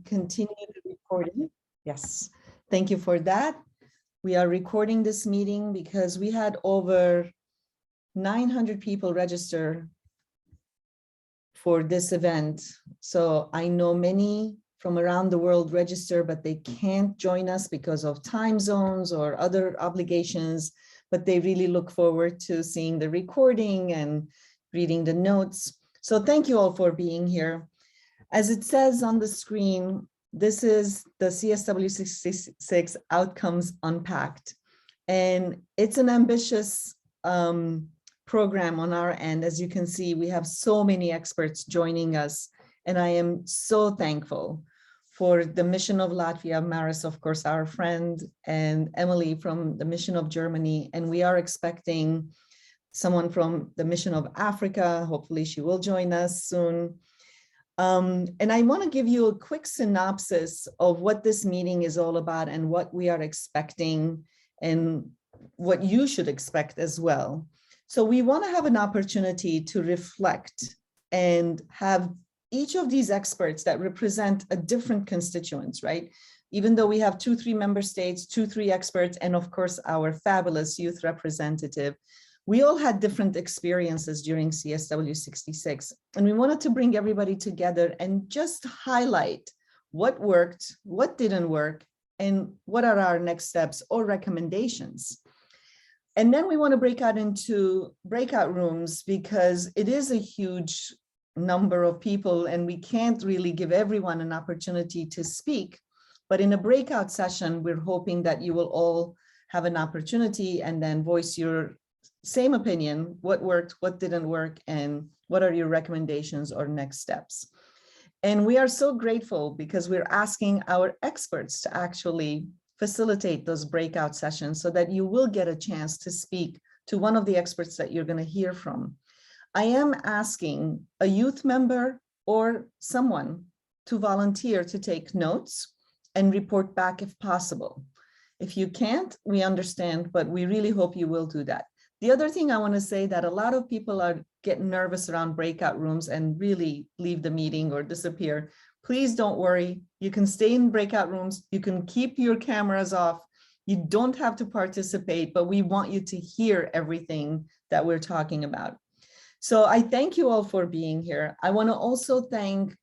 continue the recording. Yes, thank you for that. We are recording this meeting because we had over 900 people register for this event. So I know many from around the world register, but they can't join us because of time zones or other obligations, but they really look forward to seeing the recording and reading the notes. So thank you all for being here. As it says on the screen, this is the CSW66 Outcomes Unpacked. And it's an ambitious program on our end. As you can see, we have so many experts joining us. And I am so thankful for the mission of Latvia, Maris, of course, our friend, and Emily from the mission of Germany. And we are expecting someone from the mission of Africa. Hopefully she will join us soon. And I want to give you a quick synopsis of what this meeting is all about and what we are expecting and what you should expect as well. So we want to have an opportunity to reflect and have each of these experts that represent a different constituents, right? Even though we have 2-3 member states, 2-3 experts, and of course, our fabulous youth representative, we all had different experiences during CSW66, and we wanted to bring everybody together and just highlight what worked, what didn't work, and what are our next steps or recommendations. And then we want to break out into breakout rooms because it is a huge number of people and we can't really give everyone an opportunity to speak. But in a breakout session, we're hoping that you will all have an opportunity and then voice your same opinion, what worked, what didn't work, and what are your recommendations or next steps. And we are so grateful because we're asking our experts to actually facilitate those breakout sessions so that you will get a chance to speak to one of the experts that you're going to hear from. I am asking a youth member or someone to volunteer to take notes and report back if possible. If you can't, we understand, but we really hope you will do that. The other thing I want to say that a lot of people are getting nervous around breakout rooms and really leave the meeting or disappear. Please don't worry. You can stay in breakout rooms. You can keep your cameras off. You don't have to participate, but we want you to hear everything that we're talking about. So I thank you all for being here. I want to also thank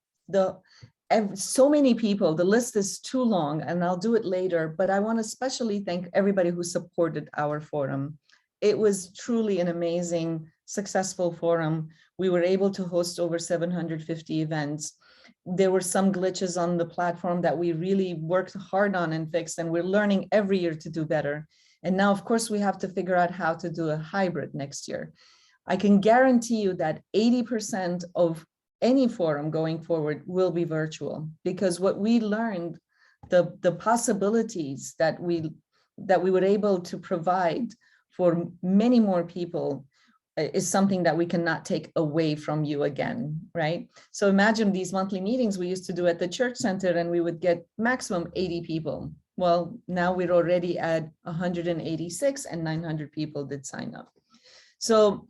so many people. The list is too long and I'll do it later, but I want to especially thank everybody who supported our forum. It was truly an amazing, successful forum. We were able to host over 750 events. There were some glitches on the platform that we really worked hard on and fixed, and we're learning every year to do better. And now, of course, we have to figure out how to do a hybrid next year. I can guarantee you that 80% of any forum going forward will be virtual, because what we learned, the possibilities that we were able to provide for many more people is something that we cannot take away from you again, right? So imagine these monthly meetings we used to do at the church center and we would get maximum 80 people. Well, now we're already at 186 and 900 people did sign up. So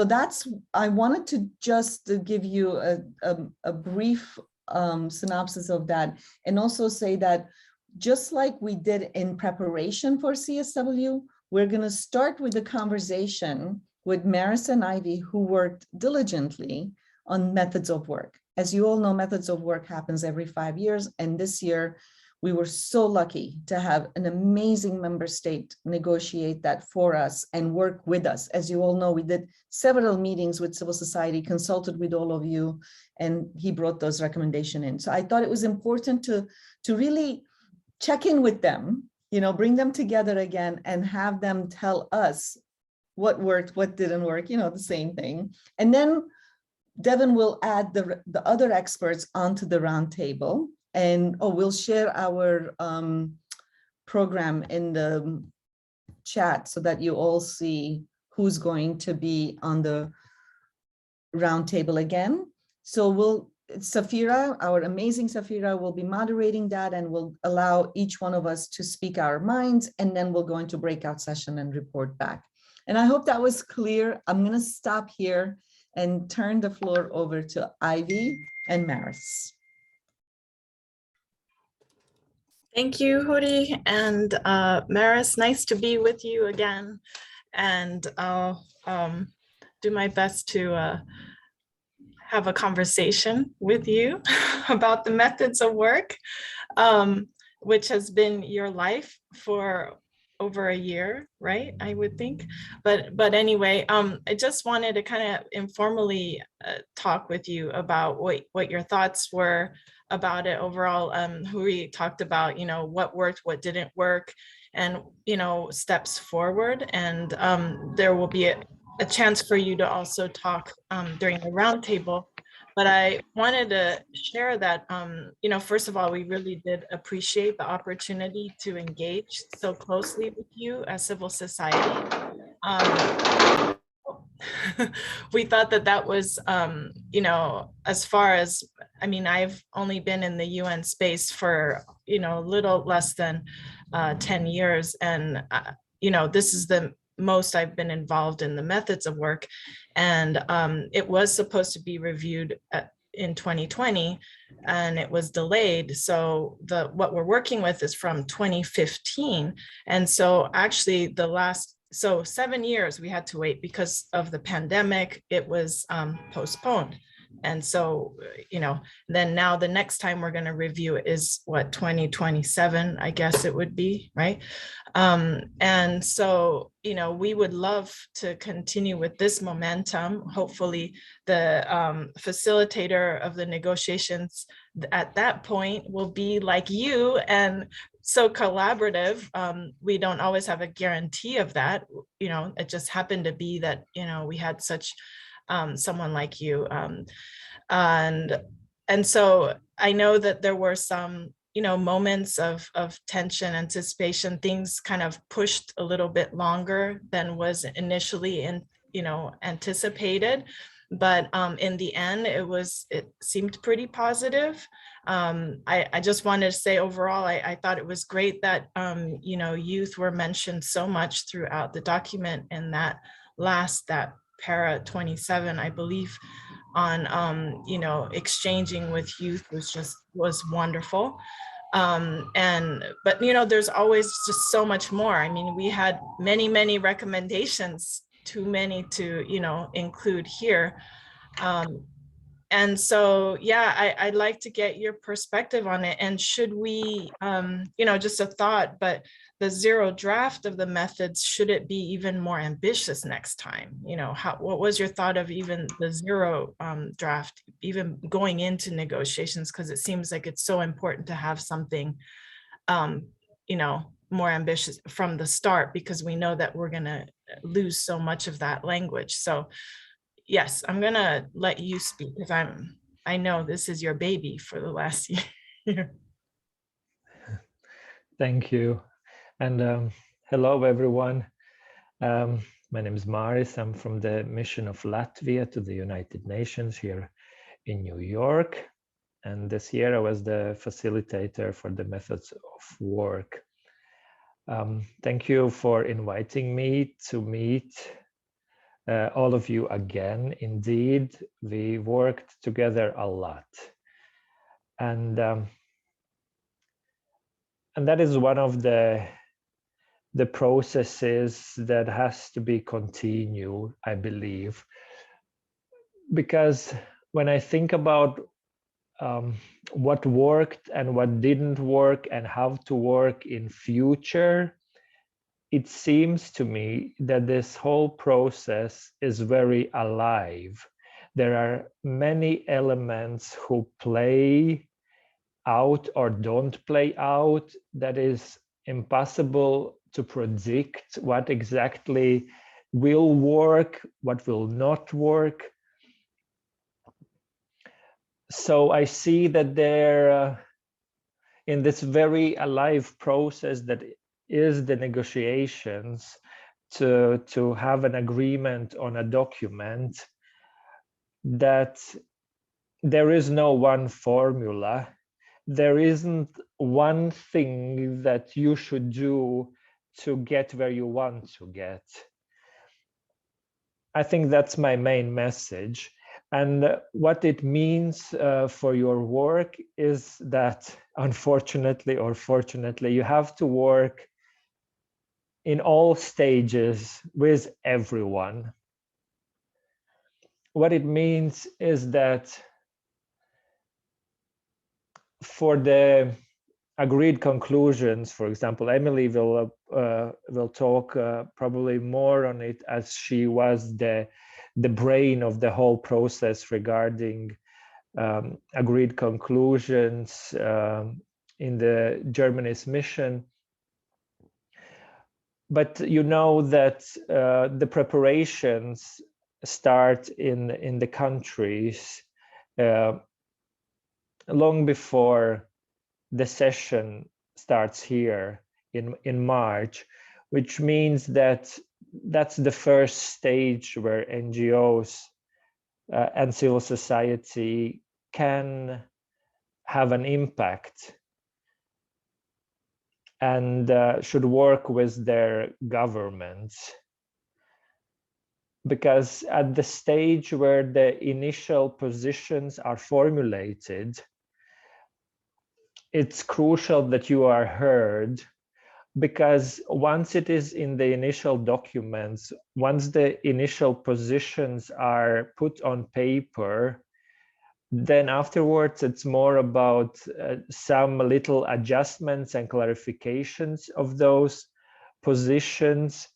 that's, I wanted to just give you a brief synopsis of that, and also say that just like we did in preparation for CSW, we're going to start with a conversation with Maris and Ivy, who worked diligently on methods of work. As you all know, methods of work happens every 5 years, and this year we were so lucky to have an amazing member state negotiate that for us and work with us. As you all know, we did several meetings with civil society, consulted with all of you, and he brought those recommendations in. So I thought it was important to really check in with them, you know, bring them together again and have them tell us what worked, what didn't work, you know, the same thing. And then Devin will add the other experts onto the roundtable. And we'll share our program in the chat so that you all see who's going to be on the roundtable again. So Safira, our amazing Safira, will be moderating that and will allow each one of us to speak our minds, and then we'll go into breakout session and report back. And I hope that was clear. I'm going to stop here and turn the floor over to Ivy and Maris. Thank you, Hori, and Maris, nice to be with you again. And I'll do my best to have a conversation with you about the methods of work, which has been your life for over a year, right? I would think. But anyway, I just wanted to kind of informally talk with you about what your thoughts were about it overall. Huri talked about, what worked, what didn't work, and, steps forward. And there will be a chance for you to also talk during the roundtable. But I wanted to share that, first of all, we really did appreciate the opportunity to engage so closely with you as civil society. We thought that was, as far as, I've only been in the UN space for, a little less than 10 years. And, this is the most I've been involved in the methods of work. And it was supposed to be reviewed in 2020 and it was delayed. So what we're working with is from 2015. And so actually so 7 years we had to wait because of the pandemic. It was postponed. And so, then now the next time we're going to review it is 2027, I guess it would be, right? And so, we would love to continue with this momentum. Hopefully the facilitator of the negotiations at that point will be like you and so collaborative. We don't always have a guarantee of that. It just happened to be that, we had such someone like you. And so I know that there were some, moments of tension, anticipation, things kind of pushed a little bit longer than was initially anticipated. But in the end, it seemed pretty positive. I just wanted to say overall, I thought it was great that, youth were mentioned so much throughout the document, and that para 27, I believe, on, exchanging with youth was wonderful. But there's always just so much more. We had many recommendations, too many to, include here. And so, yeah, I'd like to get your perspective on it. And should we, just a thought, but the zero draft of the methods, should it be even more ambitious next time? What was your thought of even the zero draft, even going into negotiations? Because it seems like it's so important to have something, more ambitious from the start, because we know that we're going to lose so much of that language. So yes, I'm gonna let you speak because I know this is your baby for the last year. Thank you. And hello, everyone. My name is Maris. I'm from the mission of Latvia to the United Nations here in New York. And this year I was the facilitator for the methods of work. Thank you for inviting me to meet all of you again. Indeed, we worked together a lot. And that is one of the processes that has to be continued, I believe. Because when I think about what worked and what didn't work and how to work in future, it seems to me that this whole process is very alive. There are many elements who play out or don't play out. That is impossible to predict what exactly will work, what will not work. So I see that there, in this very alive process that is the negotiations to have an agreement on a document, that there is no one formula. There isn't one thing that you should do to get where you want to get. I think that's my main message. And what it means for your work is that, unfortunately or fortunately, you have to work in all stages with everyone. What it means is that for the agreed conclusions, for example, Emily will talk probably more on it, as she was the brain of the whole process regarding agreed conclusions in the Germany's mission. But you know that the preparations start in the countries long before the session starts here in March, which means that that's the first stage where NGOs and civil society can have an impact and should work with their governments. Because at the stage where the initial positions are formulated, it's crucial that you are heard, because once it is in the initial documents, once the initial positions are put on paper, then afterwards it's more about some little adjustments and clarifications of those positions,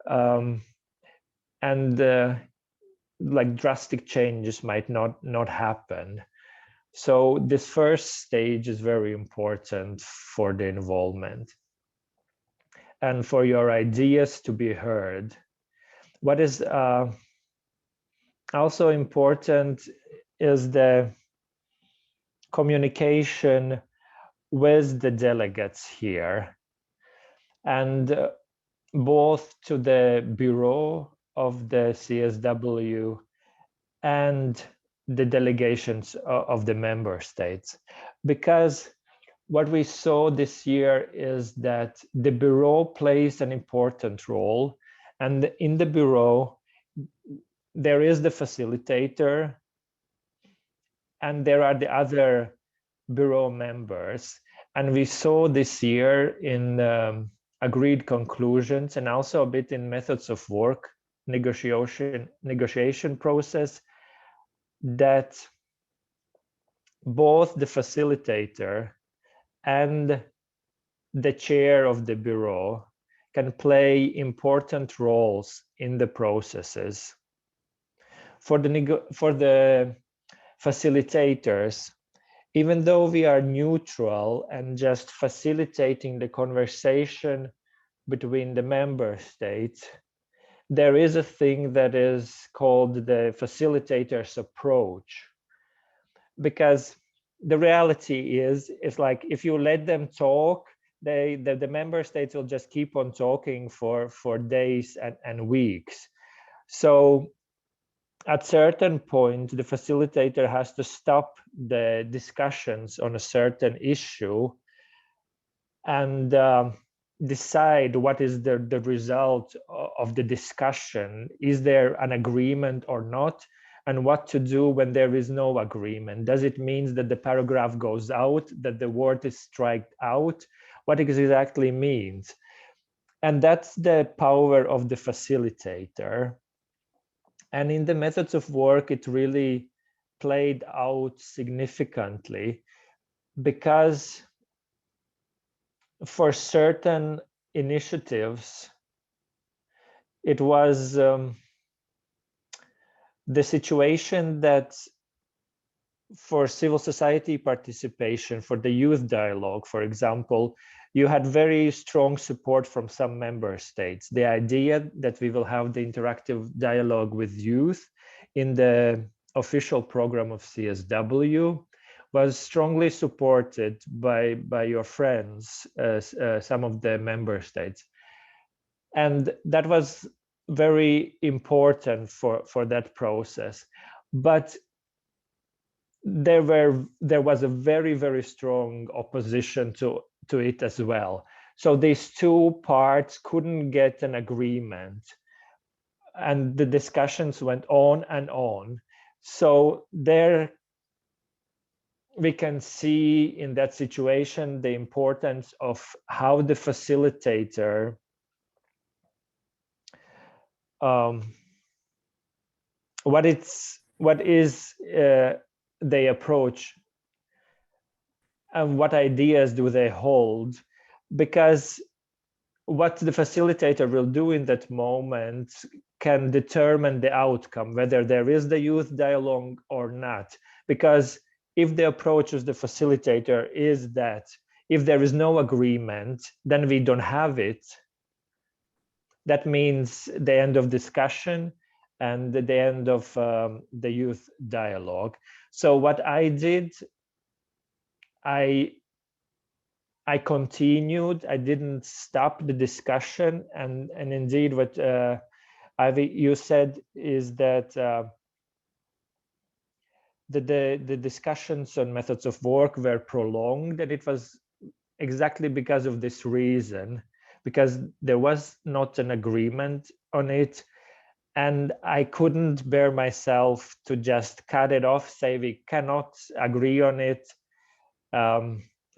and like drastic changes might not happen. So this first stage is very important for the involvement and for your ideas to be heard. What is also important is the communication with the delegates here, and both to the Bureau of the CSW and the delegations of the member states. Because what we saw this year is that the Bureau plays an important role, and in the Bureau there is the facilitator and there are the other Bureau members. And we saw this year in agreed conclusions and also a bit in methods of work negotiation process, that both the facilitator and the chair of the Bureau can play important roles in the processes. For the facilitators, even though we are neutral and just facilitating the conversation between the member states, there is a thing that is called the facilitator's approach. Because the reality is like, if you let them talk, the member states will just keep on talking for days and weeks. So at certain point, the facilitator has to stop the discussions on a certain issue and decide what is the result of the discussion. Is there an agreement or not? And what to do when there is no agreement? Does it mean that the paragraph goes out, that the word is striked out? What it exactly means? And that's the power of the facilitator. And in the methods of work, it really played out significantly, because for certain initiatives, it was the situation that for civil society participation, for the youth dialogue, for example, you had very strong support from some member states. The idea that we will have the interactive dialogue with youth in the official program of CSW was strongly supported by your friends, some of the member states. And that was very important for that process. But there was a very, very strong opposition to it as well. So these two parts couldn't get an agreement, and the discussions went on and on. So there we can see in that situation the importance of how the facilitator what is the approach and what ideas do they hold, because what the facilitator will do in that moment can determine the outcome, whether there is the youth dialogue or not. Because if the approach of the facilitator is that if there is no agreement, then we don't have it, that means the end of discussion and the end of the youth dialogue. So what I did, I continued, I didn't stop the discussion, and indeed what Ivy, you said is that the discussions on methods of work were prolonged, and it was exactly because of this reason, because there was not an agreement on it, and I couldn't bear myself to just cut it off, say we cannot agree on it,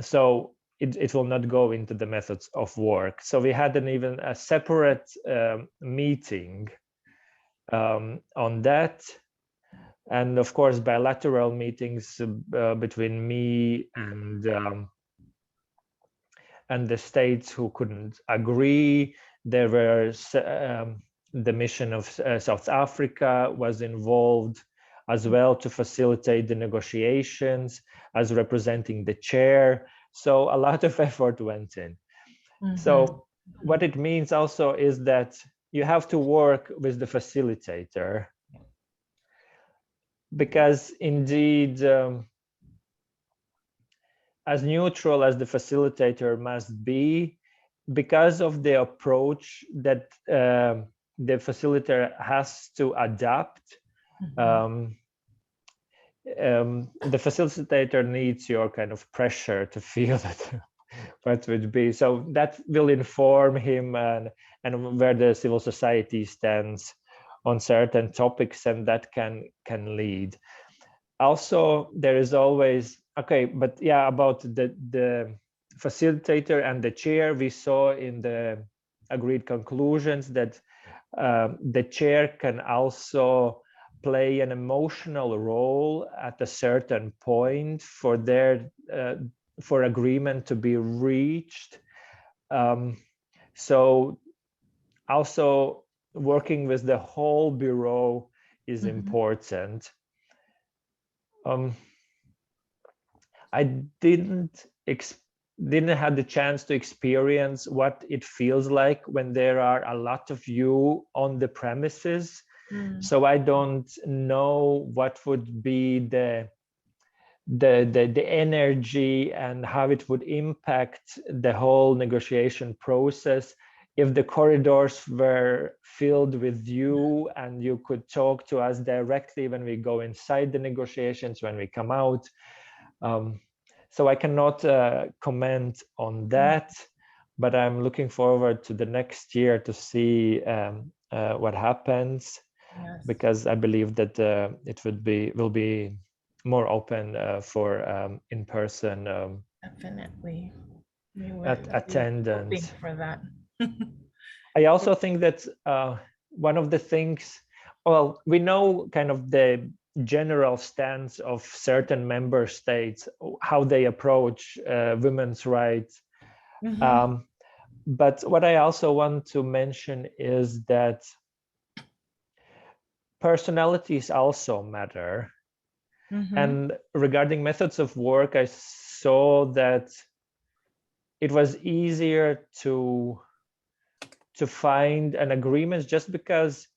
so it will not go into the methods of work. So we had even a separate meeting on that. And of course, bilateral meetings between me and the states who couldn't agree. There were the mission of South Africa was involved as well to facilitate the negotiations as representing the chair. So a lot of effort went in. Mm-hmm. So what it means also is that you have to work with the facilitator, because indeed, as neutral as the facilitator must be, because of the approach that the facilitator has to adapt, mm-hmm. The facilitator needs your kind of pressure to feel that what would be. So that will inform him and where the civil society stands on certain topics, and that can lead. Also, there is always, okay, but yeah, about the facilitator and the chair, we saw in the agreed conclusions that the chair can also play an emotional role at a certain point for their for agreement to be reached. So also working with the whole bureau is mm-hmm. important. I didn't have the chance to experience what it feels like when there are a lot of you on the premises. So I don't know what would be the energy and how it would impact the whole negotiation process if the corridors were filled with you and you could talk to us directly when we go inside the negotiations, when we come out. So I cannot comment on that, but I'm looking forward to the next year to see what happens. Yes. Because I believe that it will be more open for in-person definitely attendance. For that. I also think that one of the things, well, we know kind of the general stance of certain member states, how they approach women's rights. Mm-hmm. But what I also want to mention is that personalities also matter. Mm-hmm. And regarding methods of work, I saw that it was easier to find an agreement just because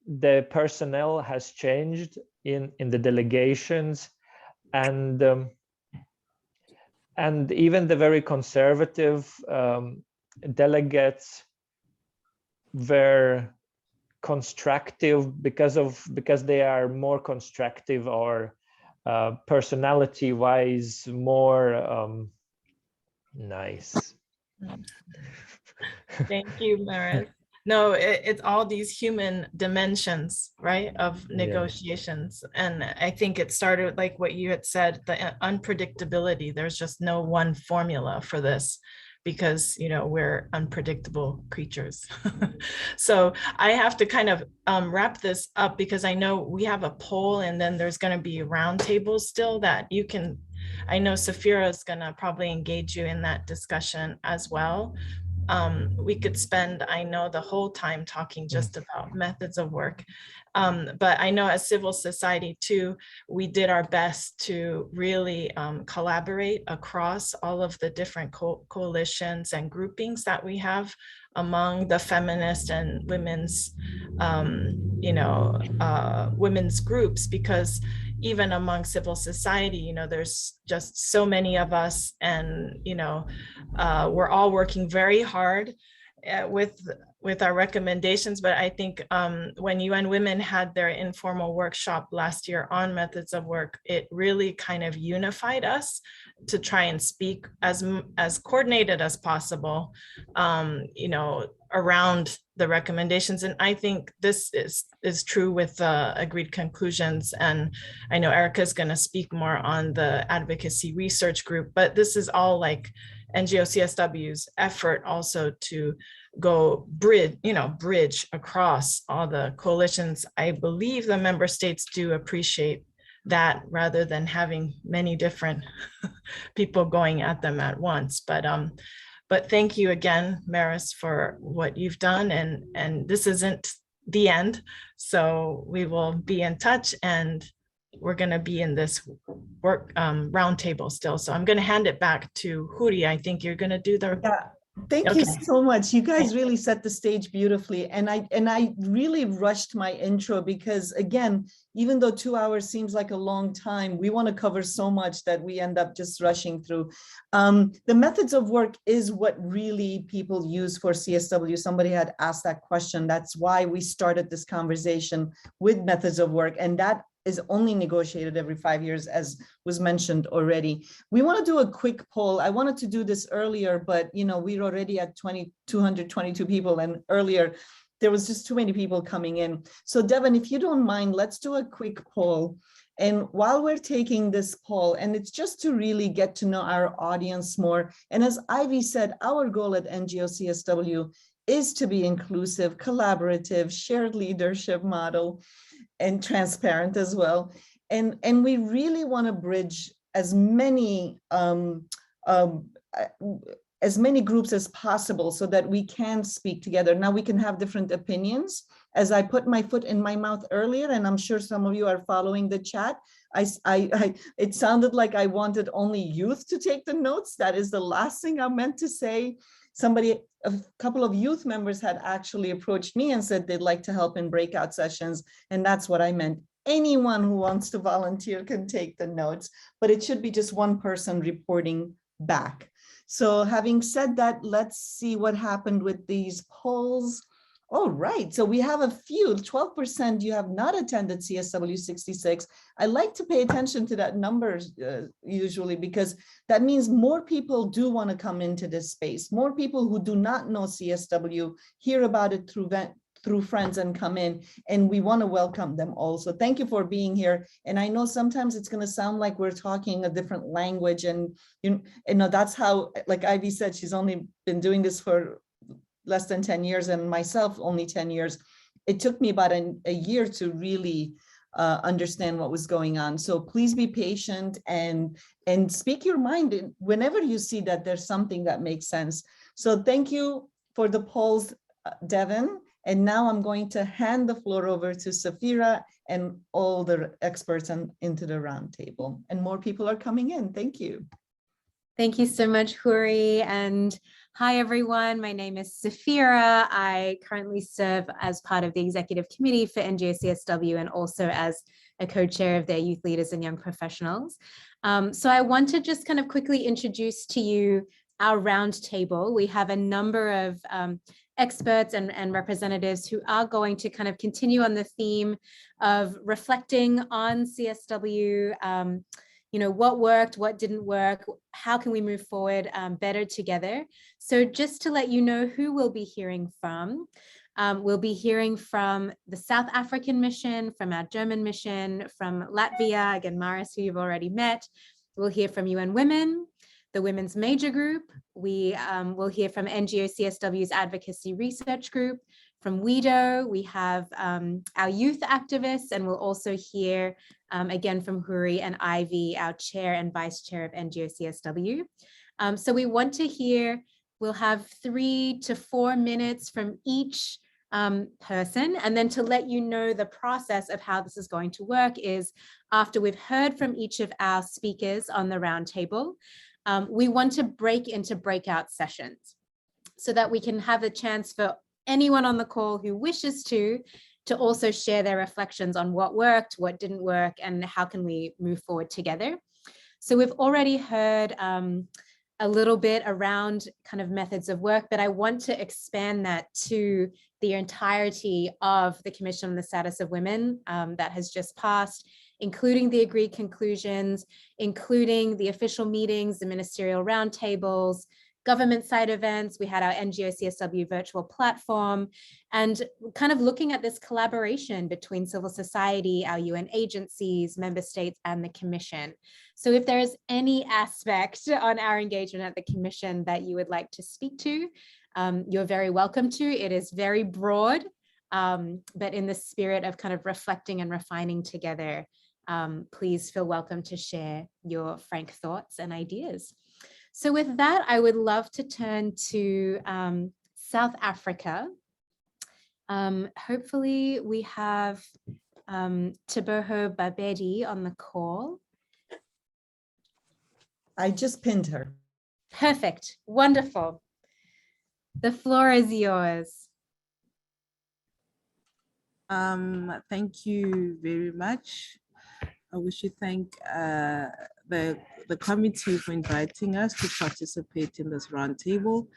the personnel has changed in the delegations, and even the very conservative delegates were constructive because they are more constructive or personality wise more nice. Thank you, Maris. No, it's all these human dimensions, right, of Yeah. negotiations. And I think it started like what you had said, the unpredictability. There's just no one formula for this because, you know, we're unpredictable creatures. So I have to kind of wrap this up because I know we have a poll and then there's going to be a roundtable still that you can, I know Safira is going to probably engage you in that discussion as well. We could spend, I know, the whole time talking just about methods of work. But I know as civil society too, we did our best to really collaborate across all of the different coalitions and groupings that we have among the feminist and women's, women's groups, because even among civil society, you know, there's just so many of us, and, you know, we're all working very hard with our recommendations. But I think when UN Women had their informal workshop last year on methods of work, it really kind of unified us to try and speak as coordinated as possible, you know, around the recommendations. And I think this is true with agreed conclusions. And I know Erica is going to speak more on the advocacy research group, but this is all like NGO-CSW's effort also to go bridge across all the coalitions. I believe the member states do appreciate that rather than having many different people going at them at once. But thank you again, Maris, for what you've done. And this isn't the end. So we will be in touch, and we're going to be in this work roundtable still. So I'm going to hand it back to Huri. I think you're going to do the... Yeah. Thank you so much. You guys really set the stage beautifully. And I really rushed my intro because, again, even though 2 hours seems like a long time, we want to cover so much that we end up just rushing through. The methods of work is what really people use for CSW. Somebody had asked that question. That's why we started this conversation with methods of work. And that is only negotiated every 5 years, as was mentioned already. We want to do a quick poll. I wanted to do this earlier, but you know, we're already at 222 people, and earlier there was just too many people coming in. So Devin, if you don't mind, let's do a quick poll. And while we're taking this poll, and it's just to really get to know our audience more. And as Ivy said, our goal at NGO-CSW is to be inclusive, collaborative, shared leadership model, and transparent as well. And we really want to bridge as many groups as possible so that we can speak together. Now we can have different opinions. As I put my foot in my mouth earlier, and I'm sure some of you are following the chat, it sounded like I wanted only youth to take the notes. That is the last thing I meant to say. A couple of youth members had actually approached me and said they'd like to help in breakout sessions. And that's what I meant. Anyone who wants to volunteer can take the notes, but it should be just one person reporting back. So having said that, let's see what happened with these polls. All right, so we have a few, 12% you have not attended CSW66. I like to pay attention to that number usually, because that means more people do want to come into this space. More people who do not know CSW hear about it through friends and come in, and we want to welcome them all. So thank you for being here. And I know sometimes it's going to sound like we're talking a different language, and you know that's how, like Ivy said, she's only been doing this for less than 10 years, and myself only 10 years. It took me about a year to really understand what was going on. So please be patient and speak your mind whenever you see that there's something that makes sense. So thank you for the polls, Devin. And now I'm going to hand the floor over to Safira and all the experts into the roundtable. And more people are coming in. Thank you. Thank you so much, Huri. And hi, everyone. My name is Safira. I currently serve as part of the executive committee for NGO-CSW and also as a co-chair of their youth leaders and young professionals. So I want to just kind of quickly introduce to you our roundtable. We have a number of experts and representatives who are going to kind of continue on the theme of reflecting on CSW, you know, what worked, what didn't work, how can we move forward better together. So just to let you know who we'll be hearing from, We'll be hearing from the South African mission, from our German mission, from Latvia, again, Maris, who you've already met. We'll hear from UN Women, the Women's Major Group. We will hear from NGO CSW's Advocacy Research Group. From WIDO, we have our youth activists, and we'll also hear again from Huri and Ivy, our chair and vice chair of NGO CSW. So we want to hear, we'll have 3 to 4 minutes from each person. And then to let you know the process of how this is going to work is after we've heard from each of our speakers on the roundtable, we want to break into breakout sessions so that we can have a chance for anyone on the call who wishes to also share their reflections on what worked, what didn't work, and how can we move forward together. So we've already heard a little bit around kind of methods of work, but I want to expand that to the entirety of the Commission on the Status of Women that has just passed, including the agreed conclusions, including the official meetings, the ministerial roundtables, government side events. We had our NGO CSW virtual platform, and kind of looking at this collaboration between civil society, our UN agencies, member states, and the Commission. So if there is any aspect on our engagement at the Commission that you would like to speak to, you're very welcome to. It is very broad, but in the spirit of kind of reflecting and refining together, please feel welcome to share your frank thoughts and ideas. So with that, I would love to turn to South Africa. Hopefully we have Teboho Babedi on the call. I just pinned her. Perfect, wonderful. The floor is yours. Thank you very much. I wish to thank the committee for inviting us to participate in this roundtable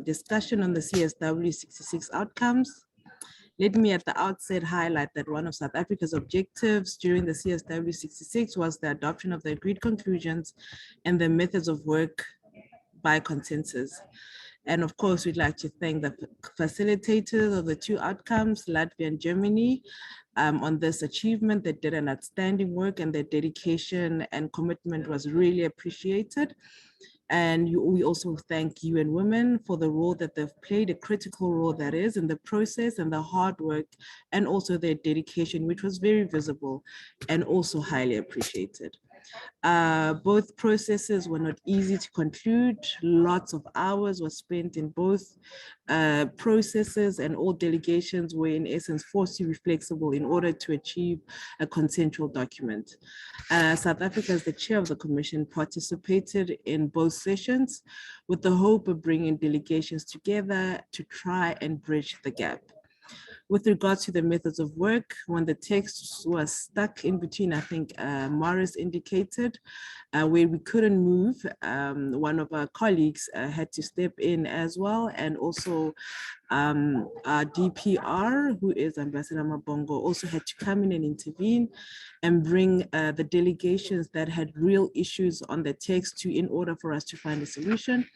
discussion on the CSW66 outcomes. Let me at the outset highlight that one of South Africa's objectives during the CSW66 was the adoption of the agreed conclusions and the methods of work by consensus. And of course, we'd like to thank the facilitators of the 2 outcomes, Latvia and Germany, on this achievement. They did an outstanding work, and their dedication and commitment was really appreciated. And we also thank UN Women for the role that they've played, a critical role that is in the process, and the hard work, and also their dedication, which was very visible and also highly appreciated. Both processes were not easy to conclude. Lots of hours were spent in both processes, and all delegations were in essence forced to be flexible in order to achieve a consensual document. South Africa, as the chair of the commission, participated in both sessions with the hope of bringing delegations together to try and bridge the gap. With regards to the methods of work, when the text was stuck in between, I think Maris indicated, where we couldn't move, one of our colleagues had to step in as well, and also our DPR, who is Ambassador Mabongo, also had to come in and intervene and bring the delegations that had real issues on the text in order for us to find a solution.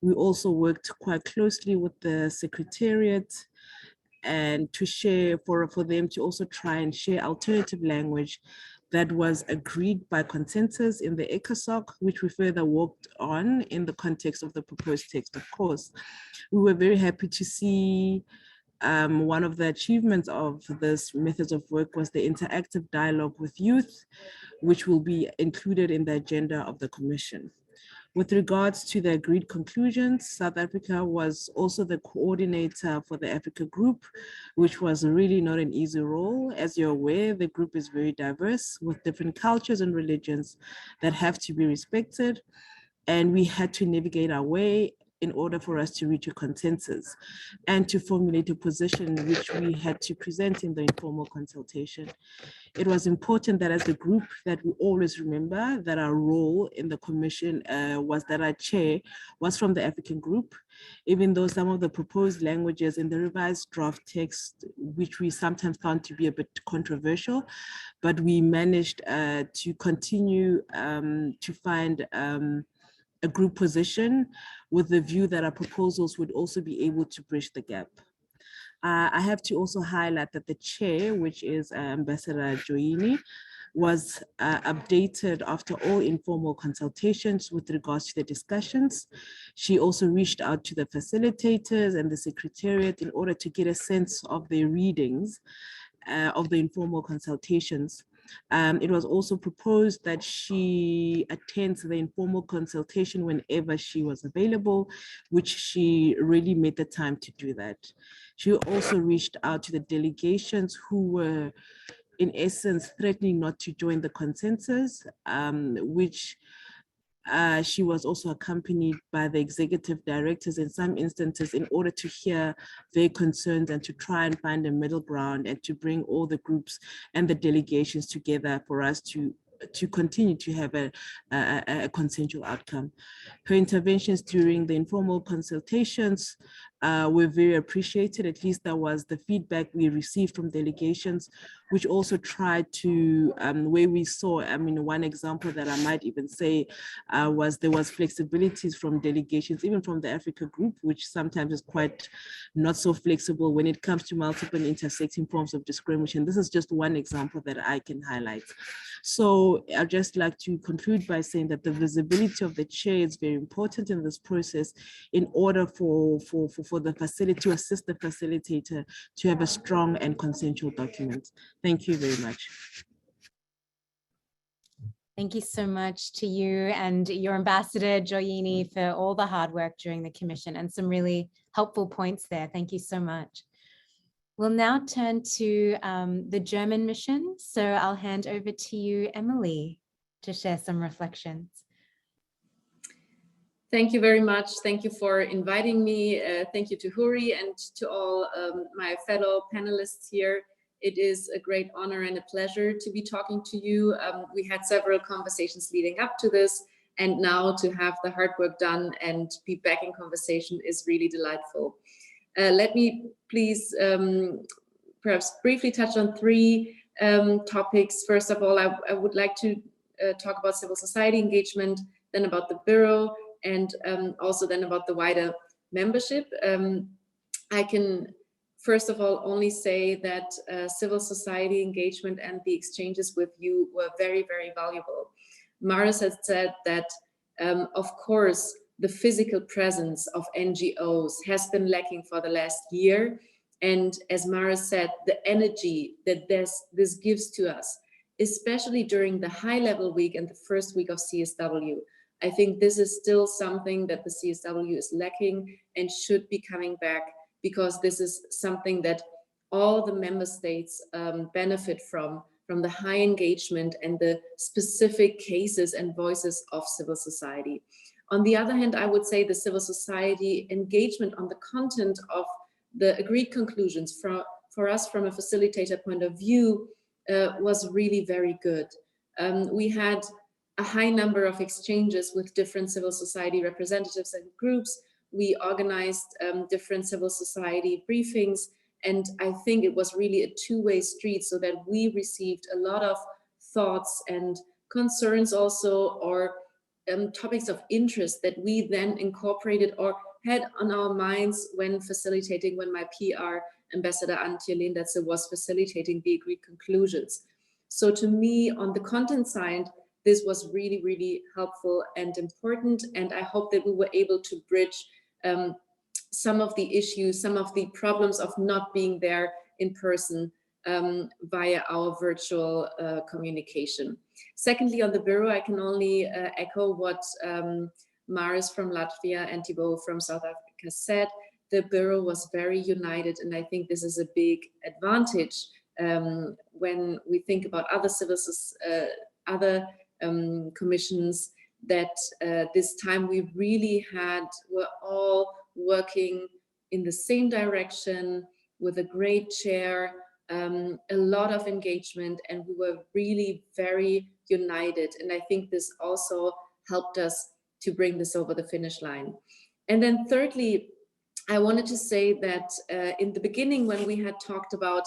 We also worked quite closely with the Secretariat and to share for them to also try and share alternative language that was agreed by consensus in the ECOSOC, which we further worked on in the context of the proposed text, of course. We were very happy to see one of the achievements of this methods of work was the interactive dialogue with youth, which will be included in the agenda of the Commission. With regards to the agreed conclusions, South Africa was also the coordinator for the Africa group, which was really not an easy role. As you're aware, the group is very diverse with different cultures and religions that have to be respected. And we had to navigate our way in order for us to reach a consensus and to formulate a position which we had to present in the informal consultation. It was important that as a group that we always remember that our role in the commission was that our chair was from the African group, even though some of the proposed languages in the revised draft text, which we sometimes found to be a bit controversial, but we managed to continue to find a group position with the view that our proposals would also be able to bridge the gap. I have to also highlight that the chair, which is Ambassador Joyini, was updated after all informal consultations with regards to the discussions. She also reached out to the facilitators and the secretariat in order to get a sense of the readings of the informal consultations. It was also proposed that she attends the informal consultation whenever she was available, which she really made the time to do that. She also reached out to the delegations who were in essence threatening not to join the consensus, which she was also accompanied by the executive directors in some instances in order to hear their concerns and to try and find a middle ground and to bring all the groups and the delegations together for us to continue to have a consensual outcome. Her interventions during the informal consultations were very appreciated. At least that was the feedback we received from delegations, which also tried to, where we saw, I mean, one example that I might even say was there was flexibilities from delegations, even from the Africa group, which sometimes is quite not so flexible when it comes to multiple intersecting forms of discrimination. This is just one example that I can highlight. So I'd just like to conclude by saying that the visibility of the chair is very important in this process in order for the facility to assist the facilitator to have a strong and consensual document. Thank you very much. Thank you so much to you and your ambassador, Joyini, for all the hard work during the commission and some really helpful points there. Thank you so much. We'll now turn to the German mission. So I'll hand over to you, Emily, to share some reflections. Thank you very much. Thank you for inviting me. Thank you to Huri and to all my fellow panelists here. It is a great honor and a pleasure to be talking to you. We had several conversations leading up to this, and now to have the hard work done and be back in conversation is really delightful. Let me please perhaps briefly touch on three topics. First of all, I would like to talk about civil society engagement, then about the Bureau, and also then about the wider membership. I can first of all only say that civil society engagement and the exchanges with you were very, very valuable. Maris had said that, of course, the physical presence of NGOs has been lacking for the last year. And as Maris said, the energy that this gives to us, especially during the high-level week and the first week of CSW, I think this is still something that the CSW is lacking and should be coming back, because this is something that all the member states benefit from the high engagement and the specific cases and voices of civil society. On the other hand, I would say the civil society engagement on the content of the agreed conclusions for us from a facilitator point of view was really very good. We had a high number of exchanges with different civil society representatives and groups. We organized different civil society briefings, and I think it was really a two-way street, so that we received a lot of thoughts and concerns also, or topics of interest that we then incorporated or had on our minds when facilitating, when my PR, Ambassador Antje Lindatse, was facilitating the agreed conclusions. So to me, on the content side, this was really, really helpful and important. And I hope that we were able to bridge some of the issues, some of the problems of not being there in person via our virtual communication. Secondly, on the Bureau, I can only echo what Maris from Latvia and Thibaut from South Africa said. The Bureau was very united, and I think this is a big advantage when we think about other commissions, that this time we really were all working in the same direction with a great chair, a lot of engagement, and we were really very united. And I think this also helped us to bring this over the finish line. And then thirdly, I wanted to say that in the beginning, when we had talked about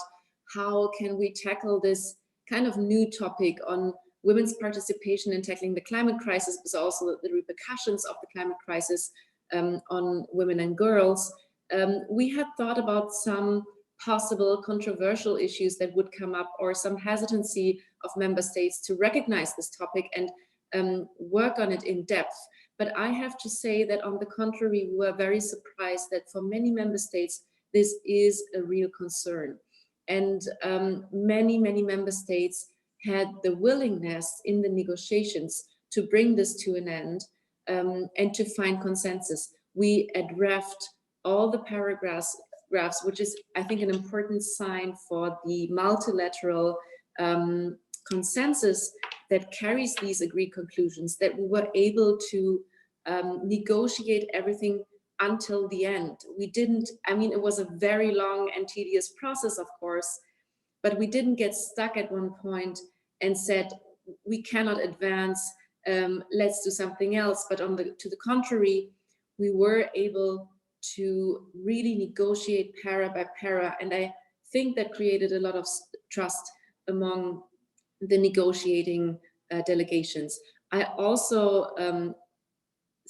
how can we tackle this kind of new topic on women's participation in tackling the climate crisis, but also the repercussions of the climate crisis on women and girls, we had thought about some possible controversial issues that would come up, or some hesitancy of member states to recognize this topic and work on it in depth. But I have to say that on the contrary, we were very surprised that for many member states, this is a real concern. And many member states had the willingness in the negotiations to bring this to an end and to find consensus. We draft all the paragraphs, which is, I think, an important sign for the multilateral consensus that carries these agreed conclusions, that we were able to negotiate everything until the end. We didn't, I mean, it was a very long and tedious process, of course, but we didn't get stuck at one point and said, we cannot advance, let's do something else. But to the contrary, we were able to really negotiate para by para. And I think that created a lot of trust among the negotiating delegations. I also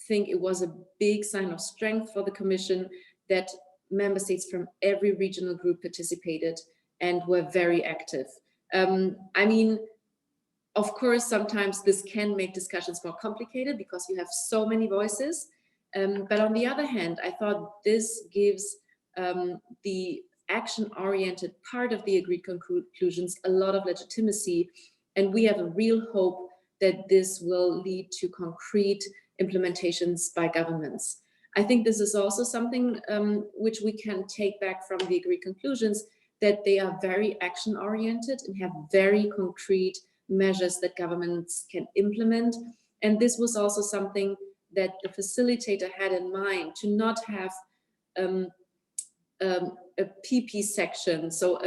think it was a big sign of strength for the Commission that member states from every regional group participated and were very active. I mean, of course, sometimes this can make discussions more complicated because you have so many voices. But on the other hand, I thought this gives the action-oriented part of the agreed conclusions a lot of legitimacy. And we have a real hope that this will lead to concrete implementations by governments. I think this is also something which we can take back from the agreed conclusions, that they are very action-oriented and have very concrete measures that governments can implement. And this was also something that the facilitator had in mind, to not have a PP section, so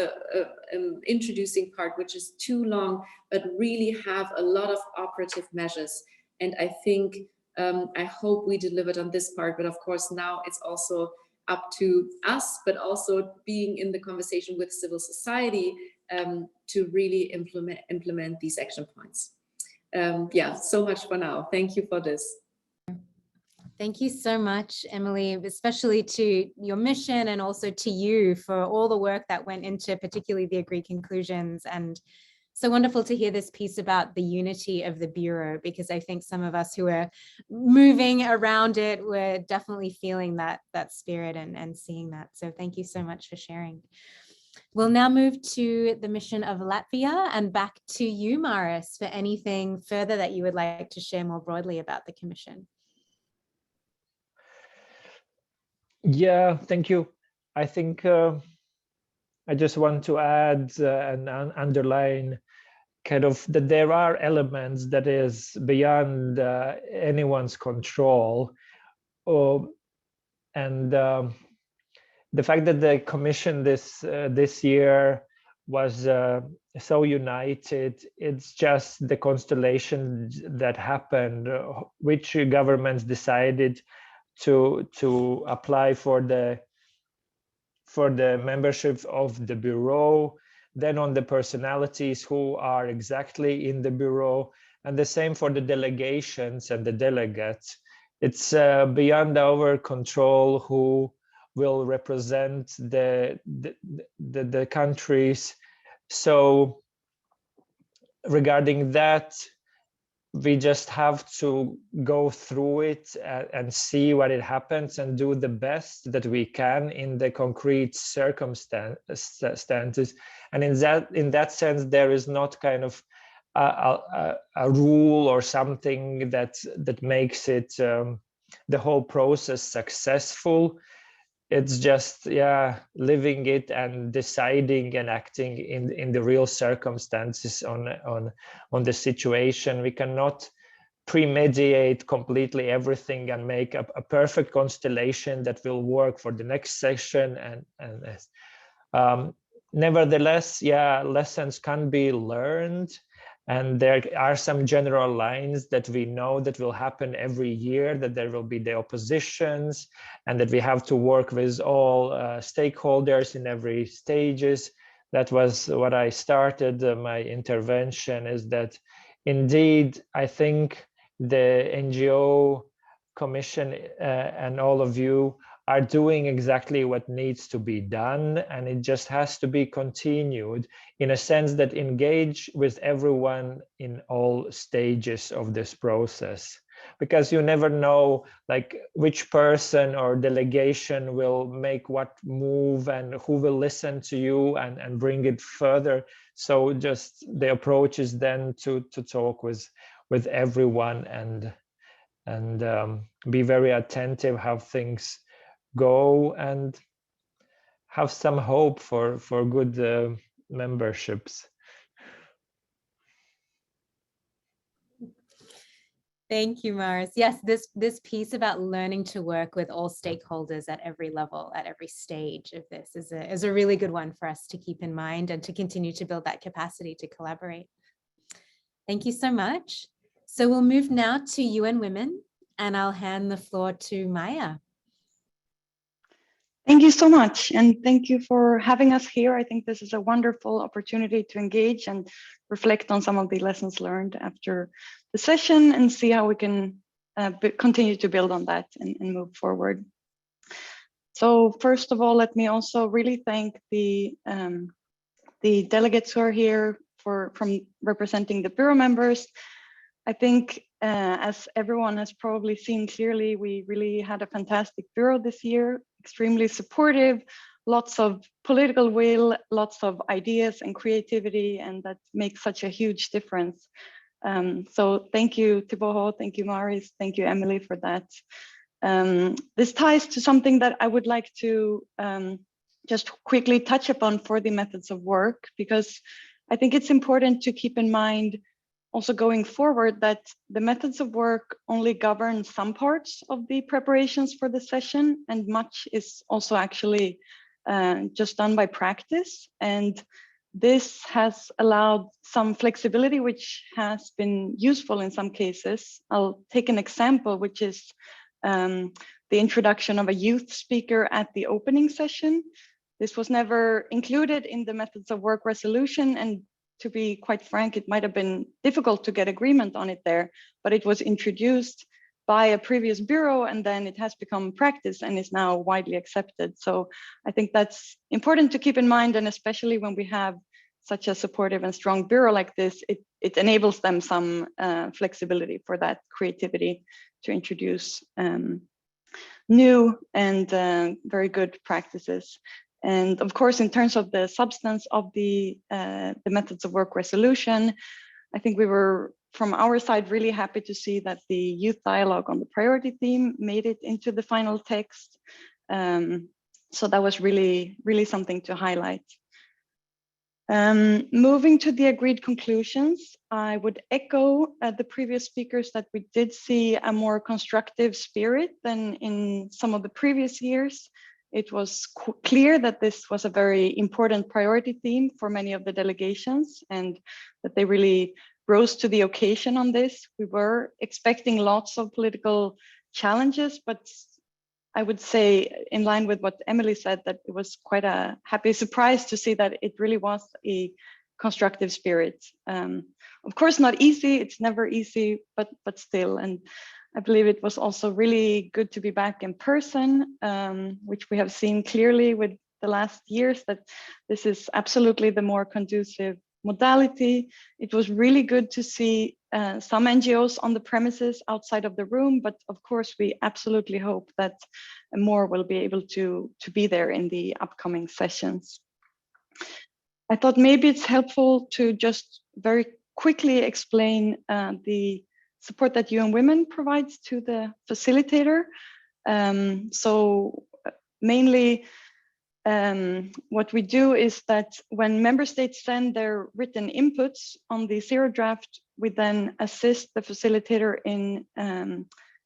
introducing part which is too long, but really have a lot of operative measures. And I think, I hope we delivered on this part, but of course now it's also up to us, but also being in the conversation with civil society to really implement these action points. Yeah, so much for now. Thank you for this. Thank you so much, Emily, especially to your mission and also to you for all the work that went into particularly the agreed conclusions. And so wonderful to hear this piece about the unity of the Bureau, because I think some of us who are moving around it were definitely feeling that spirit and seeing that. So thank you so much for sharing. We'll now move to the mission of Latvia and back to you, Maris, for anything further that you would like to share more broadly about the Commission. Yeah, thank you. I think I just want to add and underline kind of that there are elements that is beyond anyone's control. And the fact that the Commission this year was so united, it's just the constellation that happened, which governments decided to apply for the membership of the Bureau, then on the personalities who are exactly in the Bureau, and the same for the delegations and the delegates. It's beyond our control who will represent the countries. So regarding that, we just have to go through it and see what it happens and do the best that we can in the concrete circumstances. And in that sense, there is not kind of a rule or something that makes it the whole process successful. It's just, yeah, living it and deciding and acting in the real circumstances on the situation. We cannot premeditate completely everything and make a perfect constellation that will work for the next session. And nevertheless, yeah, lessons can be learned. And there are some general lines that we know that will happen every year, that there will be the oppositions, and that we have to work with all stakeholders in every stages. That was what I started my intervention, is that indeed, I think the NGO Commission and all of you are doing exactly what needs to be done, and it just has to be continued in a sense that engage with everyone in all stages of this process, because you never know like which person or delegation will make what move and who will listen to you and bring it further. So just the approach is then to talk with everyone and be very attentive how things go and have some hope for good memberships. Thank you, Maris. Yes, this piece about learning to work with all stakeholders at every level, at every stage of this is a really good one for us to keep in mind and to continue to build that capacity to collaborate. Thank you so much. So we'll move now to UN Women, and I'll hand the floor to Maya. Thank you so much, and thank you for having us here. I think this is a wonderful opportunity to engage and reflect on some of the lessons learned after the session and see how we can continue to build on that and move forward. So first of all, let me also really thank the delegates who are here from representing the Bureau members. I think as everyone has probably seen clearly, we really had a fantastic Bureau this year, extremely supportive, lots of political will, lots of ideas and creativity, and that makes such a huge difference. So thank you, Thibaut, thank you, Maris, thank you, Emily, for that. This ties to something that I would like to just quickly touch upon for the methods of work, because I think it's important to keep in mind also going forward that the methods of work only govern some parts of the preparations for the session, and much is also actually just done by practice. And this has allowed some flexibility, which has been useful in some cases. I'll take an example, which is the introduction of a youth speaker at the opening session. This was never included in the methods of work resolution, and to be quite frank, it might have been difficult to get agreement on it there, but it was introduced by a previous Bureau, and then it has become practice and is now widely accepted. So I think that's important to keep in mind, and especially when we have such a supportive and strong Bureau like this, it enables them some flexibility for that creativity to introduce new and very good practices. And of course, in terms of the substance of the methods of work resolution, I think we were, from our side, really happy to see that the youth dialogue on the priority theme made it into the final text. So that was really, really something to highlight. Moving to the agreed conclusions, I would echo the previous speakers that we did see a more constructive spirit than in some of the previous years. It was clear that this was a very important priority theme for many of the delegations, and that they really rose to the occasion on this. We were expecting lots of political challenges, but I would say, in line with what Emily said, that it was quite a happy surprise to see that it really was a constructive spirit. Of course, not easy, it's never easy, but still. And I believe it was also really good to be back in person, which we have seen clearly with the last years that this is absolutely the more conducive modality. It was really good to see some NGOs on the premises outside of the room, but of course we absolutely hope that more will be able to be there in the upcoming sessions. I thought maybe it's helpful to just very quickly explain the support that UN Women provides to the facilitator. So mainly what we do is that when member states send their written inputs on the zero draft, we then assist the facilitator in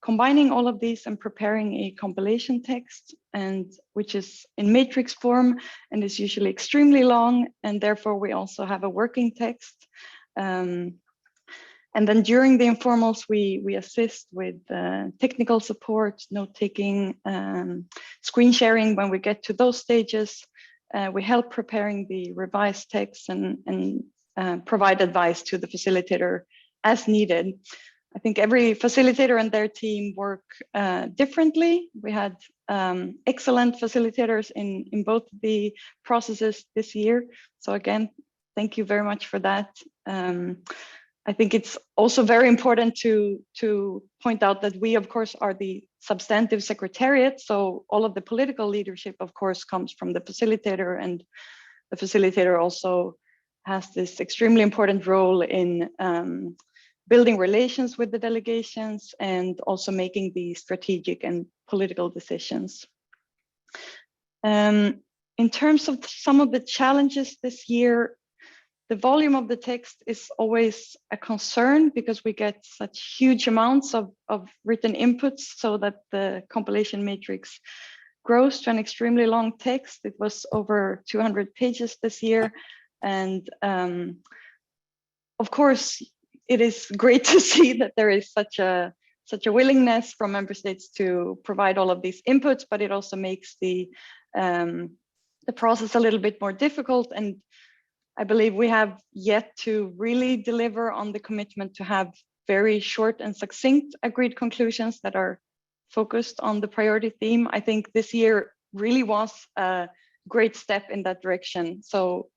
combining all of these and preparing a compilation text, and which is in matrix form and is usually extremely long, and therefore we also have a working text. And then during the informals, we assist with technical support, note-taking, screen sharing when we get to those stages. We help preparing the revised text and provide advice to the facilitator as needed. I think every facilitator and their team work differently. We had excellent facilitators in both the processes this year. So again, thank you very much for that. I think it's also very important to point out that we, of course, are the substantive secretariat. So all of the political leadership, of course, comes from the facilitator, and the facilitator also has this extremely important role in building relations with the delegations and also making the strategic and political decisions. In terms of some of the challenges this year, the volume of the text is always a concern because we get such huge amounts of written inputs, so that the compilation matrix grows to an extremely long text. It was over 200 pages this year. And of course, it is great to see that there is such a willingness from member states to provide all of these inputs, but it also makes the process a little bit more difficult. And I believe we have yet to really deliver on the commitment to have very short and succinct agreed conclusions that are focused on the priority theme. I think this year really was a great step in that direction. So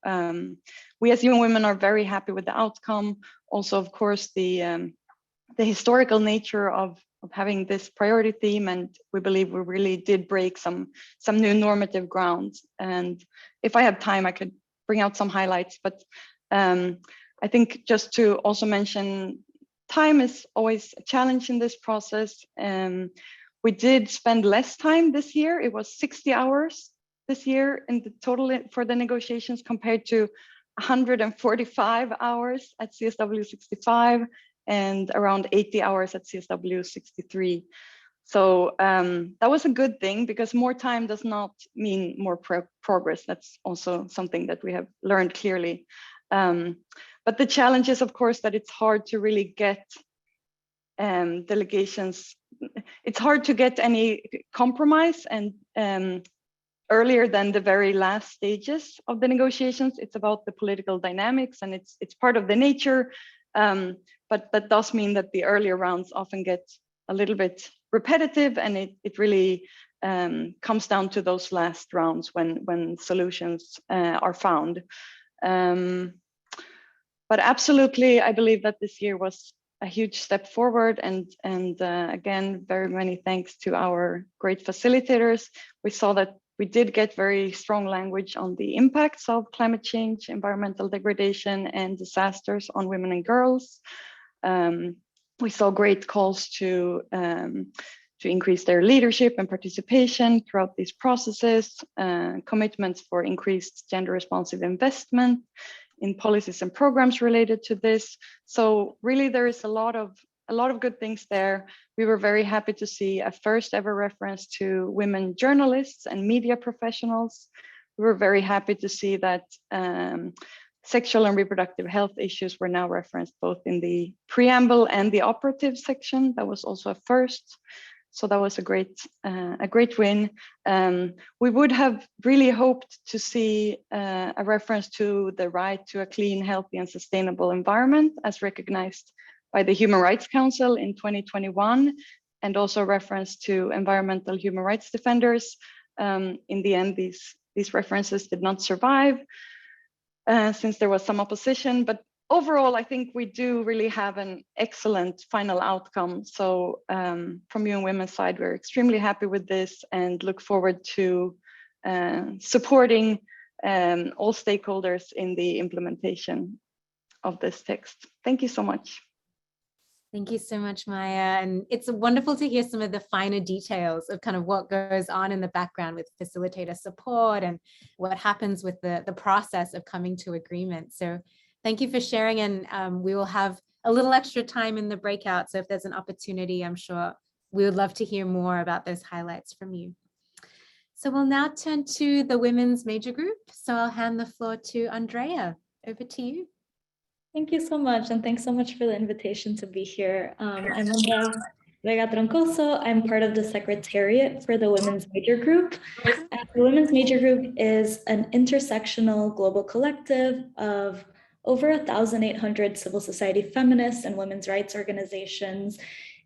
we as UN Women are very happy with the outcome. Also, of course, the historical nature of having this priority theme, and we believe we really did break some new normative grounds. And if I have time, I could bring out some highlights, but I think just to also mention, time is always a challenge in this process. We did spend less time this year. It was 60 hours this year in the total for the negotiations, compared to 145 hours at CSW65 and around 80 hours at CSW63. So that was a good thing, because more time does not mean more progress. That's also something that we have learned clearly. But the challenge is, of course, that it's hard to really get delegations. It's hard to get any compromise and earlier than the very last stages of the negotiations. It's about the political dynamics, and it's part of the nature. But that does mean that the earlier rounds often get a little bit repetitive, and it really comes down to those last rounds when solutions are found. But absolutely, I believe that this year was a huge step forward, and again, very many thanks to our great facilitators. We saw that we did get very strong language on the impacts of climate change, environmental degradation, and disasters on women and girls. We saw great calls to increase their leadership and participation throughout these processes, commitments for increased gender responsive investment in policies and programs related to this. So really there is a lot of good things there. We were very happy to see a first ever reference to women journalists and media professionals. We were very happy to see that sexual and reproductive health issues were now referenced both in the preamble and the operative section. That was also a first. So that was a great win. We would have really hoped to see a reference to the right to a clean, healthy, and sustainable environment as recognized by the Human Rights Council in 2021, and also reference to environmental human rights defenders. In the end, these references did not survive since there was some opposition, but overall, I think we do really have an excellent final outcome. So from UN Women's side, we're extremely happy with this and look forward to supporting all stakeholders in the implementation of this text. Thank you so much. Thank you so much, Maya. And it's wonderful to hear some of the finer details of kind of what goes on in the background with facilitator support and what happens with the process of coming to agreement. So thank you for sharing, and we will have a little extra time in the breakout. So if there's an opportunity, I'm sure we would love to hear more about those highlights from you. So we'll now turn to the women's major group. So I'll hand the floor to Andrea. Over to you. Thank you so much, and thanks so much for the invitation to be here. I'm Andrea Ngocsw. I'm part of the Secretariat for the Women's Major Group. And the Women's Major Group is an intersectional global collective of over 1,800 civil society feminists and women's rights organizations.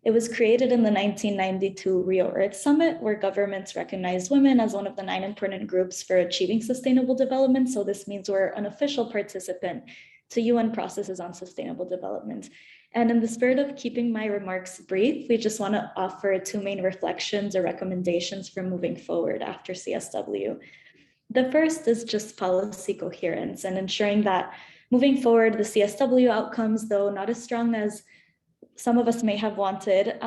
It was created in the 1992 Rio Earth Summit, where governments recognized women as one of the 9 important groups for achieving sustainable development. So this means we're an official participant to UN processes on sustainable development. And in the spirit of keeping my remarks brief, we just want to offer 2 main reflections or recommendations for moving forward after CSW. The first is just policy coherence and ensuring that moving forward, the CSW outcomes, though not as strong as some of us may have wanted,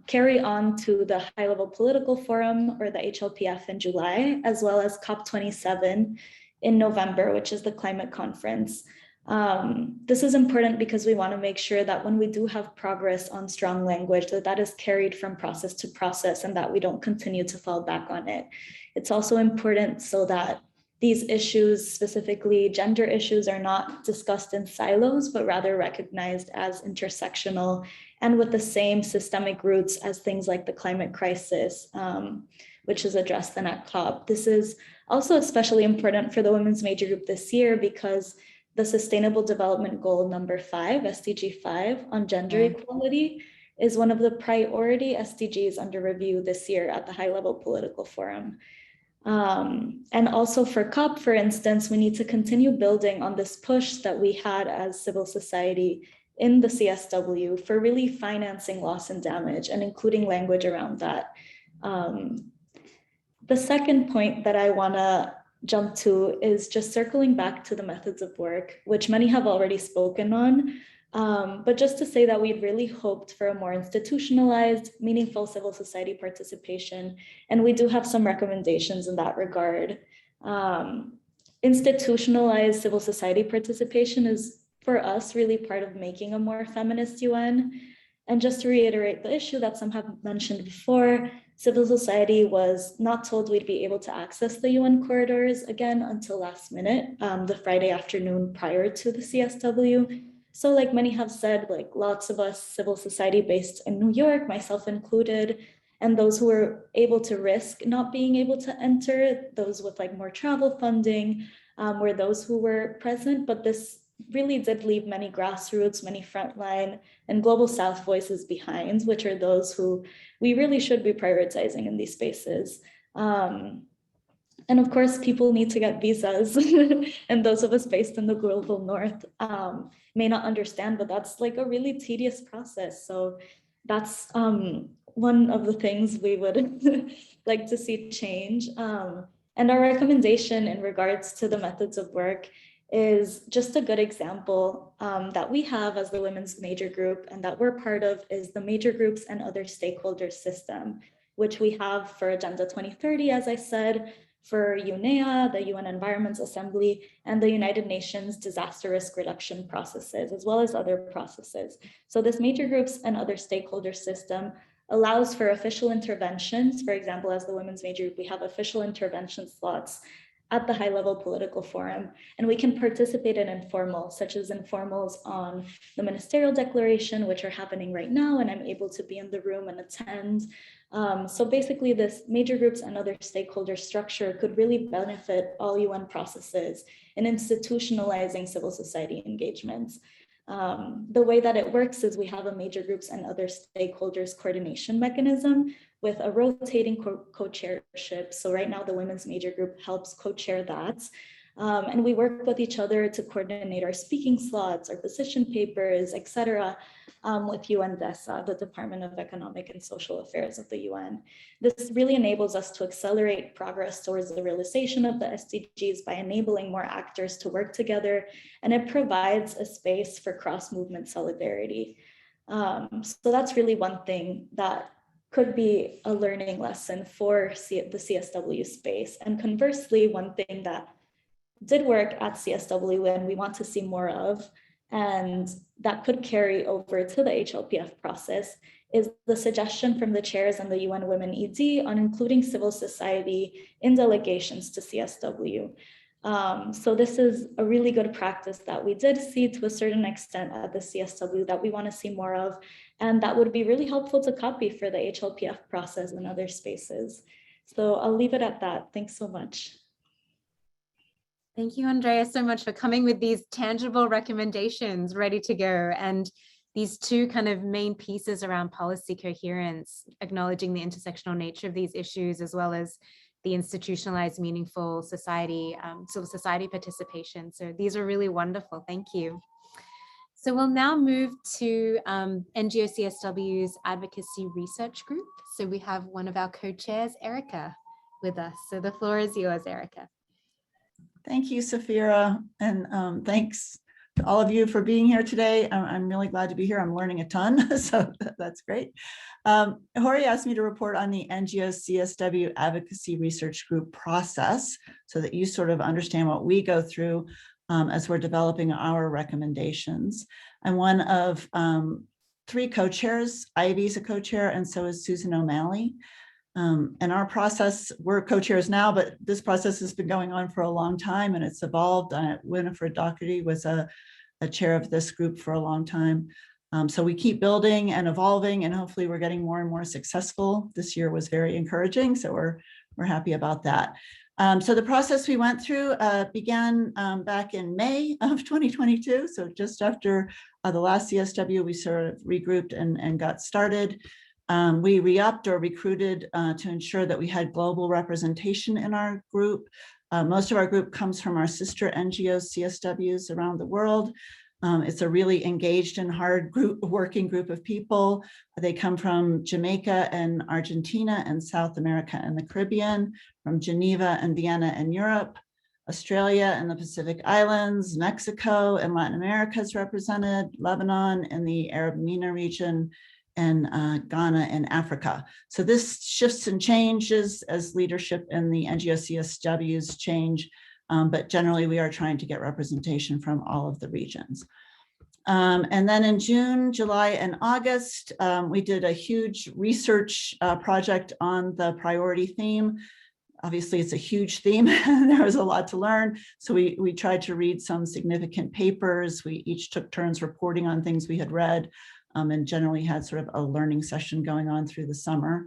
carry on to the high-level political forum or the HLPF in July, as well as COP27 in November, which is the climate conference. This is important because we want to make sure that when we do have progress on strong language, that is carried from process to process and that we don't continue to fall back on it. It's also important so that these issues, specifically gender issues, are not discussed in silos, but rather recognized as intersectional and with the same systemic roots as things like the climate crisis, which is addressed then at COP. This is also especially important for the Women's Major Group this year because the Sustainable Development Goal number 5, SDG 5, on gender equality is one of the priority SDGs under review this year at the high-level political forum. And also for COP, for instance, we need to continue building on this push that we had as civil society in the CSW for really financing loss and damage and including language around that. The second point that I want to jump to is just circling back to the methods of work, which many have already spoken on. But just to say that we'd really hoped for a more institutionalized, meaningful civil society participation, and we do have some recommendations in that regard. Institutionalized civil society participation is, for us, really part of making a more feminist UN. And just to reiterate the issue that some have mentioned before, civil society was not told we'd be able to access the UN corridors again until last minute, the Friday afternoon prior to the CSW. So like many have said, like lots of us civil society based in New York, myself included, and those who were able to risk not being able to enter, those with like more travel funding, were those who were present, but this really did leave many grassroots, many frontline and global South voices behind, which are those who we really should be prioritizing in these spaces. And of course, people need to get visas and those of us based in the global North may not understand, but that's like a really tedious process. So that's one of the things we would like to see change. And our recommendation in regards to the methods of work is just a good example that we have as the Women's Major Group and that we're part of is the Major Groups and Other Stakeholders system, which we have for Agenda 2030, as I said, for UNEA, the UN Environment Assembly, and the United Nations Disaster Risk Reduction processes, as well as other processes. So this Major Groups and Other Stakeholders system allows for official interventions. For example, as the Women's Major Group, we have official intervention slots at the high-level political forum, and we can participate in informal, such as informals on the ministerial declaration, which are happening right now, and I'm able to be in the room and attend. So basically this Major Groups and Other Stakeholder structure could really benefit all UN processes in institutionalizing civil society engagements. The way that it works is we have a Major Groups and Other Stakeholders coordination mechanism with a rotating co-chairship. So right now the Women's Major Group helps co-chair that. And we work with each other to coordinate our speaking slots, our position papers, etc., with UNDESA, the Department of Economic and Social Affairs of the UN. This really enables us to accelerate progress towards the realization of the SDGs by enabling more actors to work together, and it provides a space for cross-movement solidarity. So that's really one thing that could be a learning lesson for the CSW space. And conversely, one thing that did work at CSW and we want to see more of, and that could carry over to the HLPF process, is the suggestion from the chairs and the UN Women ED on including civil society in delegations to CSW. So this is a really good practice that we did see to a certain extent at the CSW that we want to see more of, and that would be really helpful to copy for the HLPF process and other spaces. So I'll leave it at that. Thanks so much. Thank you, Andrea, so much for coming with these tangible recommendations ready to go. And these two kind of main pieces around policy coherence, acknowledging the intersectional nature of these issues, as well as the institutionalized, meaningful society, civil society participation. So these are really wonderful. Thank you. So we'll now move to NGO-CSW's Advocacy Research Group. So we have one of our co-chairs, Erica, with us. So the floor is yours, Erica. Thank you, Safira, and thanks to all of you for being here today. I'm really glad to be here. I'm learning a ton, so that's great. Jorge asked me to report on the NGO-CSW Advocacy Research Group process so that you sort of understand what we go through as we're developing our recommendations. I'm one of 3 co-chairs. Ivy's a co-chair, and so is Susan O'Malley. And our process, we're co-chairs now, but this process has been going on for a long time and it's evolved. Winifred Doherty was a chair of this group for a long time. So we keep building and evolving, and hopefully we're getting more and more successful. This year was very encouraging, so we're happy about that. So the process we went through began back in May of 2022. So just after the last CSW, we sort of regrouped and got started. We re-upped or recruited to ensure that we had global representation in our group. Most of our group comes from our sister NGOs, CSWs around the world. It's a really engaged and hard working group of people. They come from Jamaica and Argentina and South America and the Caribbean, from Geneva and Vienna and Europe, Australia and the Pacific Islands, Mexico and Latin America is represented, Lebanon and the Arab MENA region, and Ghana and Africa. So this shifts and changes as leadership in the NGO-CSWs change, but generally we are trying to get representation from all of the regions. And then in June, July, and August, we did a huge research project on the priority theme. Obviously, it's a huge theme and there was a lot to learn. So we tried to read some significant papers. We each took turns reporting on things we had read. And generally had sort of a learning session going on through the summer.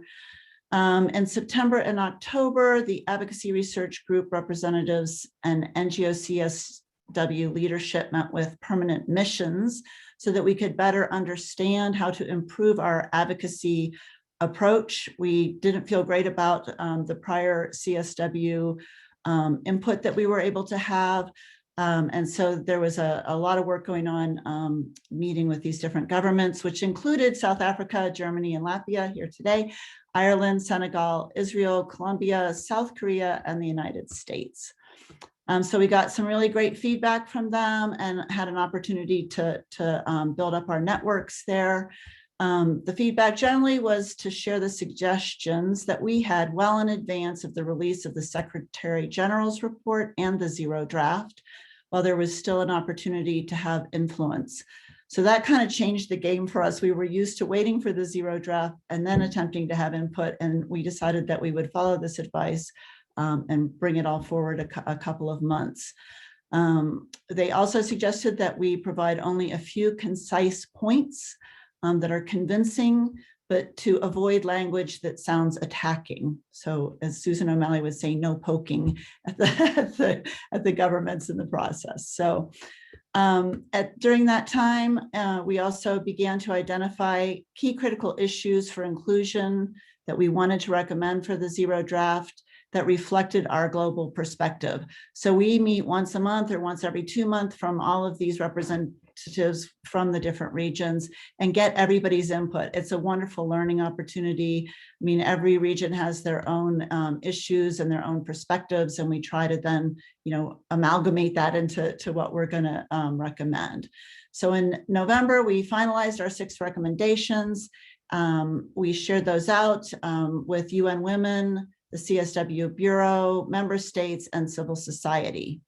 In September and October, the Advocacy Research Group representatives and NGO-CSW leadership met with permanent missions so that we could better understand how to improve our advocacy approach. We didn't feel great about the prior CSW input that we were able to have. And so there was a lot of work going on meeting with these different governments, which included South Africa, Germany, and Latvia here today, Ireland, Senegal, Israel, Colombia, South Korea, and the United States. So we got some really great feedback from them and had an opportunity to build up our networks there. The feedback generally was to share the suggestions that we had well in advance of the release of the Secretary General's report and the zero draft, while there was still an opportunity to have influence. So that kind of changed the game for us. We were used to waiting for the zero draft and then attempting to have input, and we decided that we would follow this advice and bring it all forward a couple of months. They also suggested that we provide only a few concise points that are convincing, but to avoid language that sounds attacking. So as Susan O'Malley would say, no poking at the governments in the process. So during that time, we also began to identify key critical issues for inclusion that we wanted to recommend for the zero draft that reflected our global perspective. So we meet once a month or once every 2 months from all of these representatives from the different regions and get everybody's input. It's a wonderful learning opportunity. I mean, every region has their own issues and their own perspectives, and we try to then, amalgamate that into what we're going to recommend. So in November, we finalized our 6 recommendations. We shared those out with UN Women, the CSW Bureau, member states, and civil society.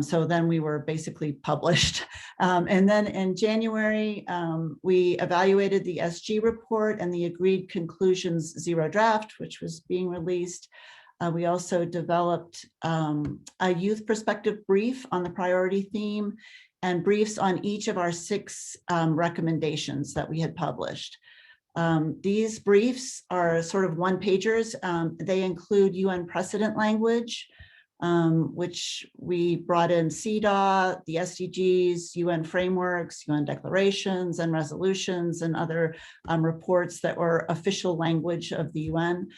So then we were basically published. And then in January, we evaluated the SG report and the Agreed Conclusions zero draft, which was being released. We also developed a youth perspective brief on the priority theme and briefs on each of our 6 recommendations that we had published. These briefs are sort of one-pagers. They include UN precedent language, which we brought in CEDAW, the SDGs, UN frameworks, UN declarations and resolutions, and other reports that were official language of the UN.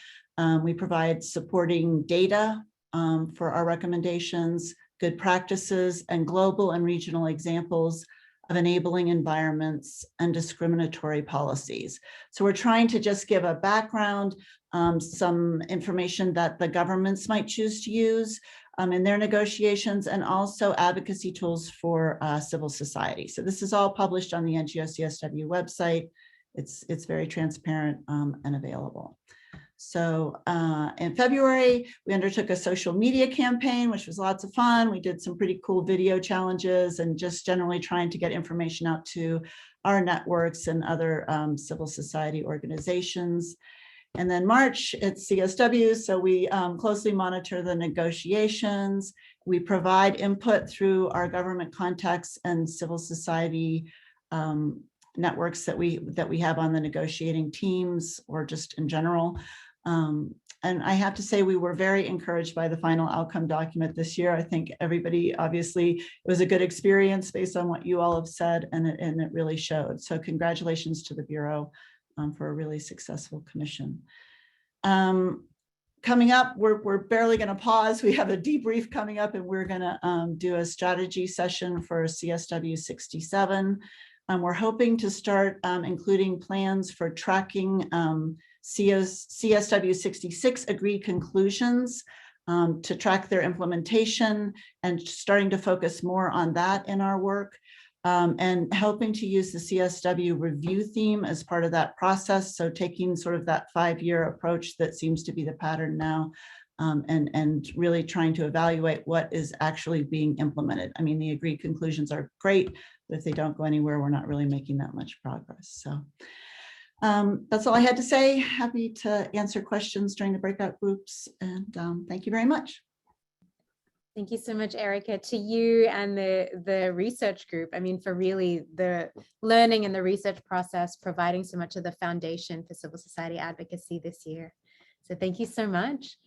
We provide supporting data for our recommendations, good practices, and global and regional examples of enabling environments and discriminatory policies. So we're trying to just give a background, some information that the governments might choose to use in their negotiations, and also advocacy tools for civil society. So this is all published on the NGO-CSW website. It's very transparent and available. So in February, we undertook a social media campaign, which was lots of fun. We did some pretty cool video challenges and just generally trying to get information out to our networks and other civil society organizations. And then March, it's CSW, so we closely monitor the negotiations. We provide input through our government contacts and civil society networks that we have on the negotiating teams, or just in general. And I have to say, we were very encouraged by the final outcome document this year. I think everybody, obviously, it was a good experience based on what you all have said, and it really showed. So congratulations to the Bureau for a really successful commission. Coming up, we're barely going to pause. We have a debrief coming up, and we're going to do a strategy session for CSW67. We're hoping to start including plans for tracking CSW66 Agreed Conclusions to track their implementation, and starting to focus more on that in our work. And helping to use the CSW review theme as part of that process. So taking sort of that 5-year approach that seems to be the pattern now, and really trying to evaluate what is actually being implemented. I mean, the agreed conclusions are great, but if they don't go anywhere, we're not really making that much progress. So that's all I had to say. Happy to answer questions during the breakout groups, and thank you very much. Thank you so much, Erica, to you and the research group. I mean, for really the learning and the research process, providing so much of the foundation for civil society advocacy this year. So thank you so much.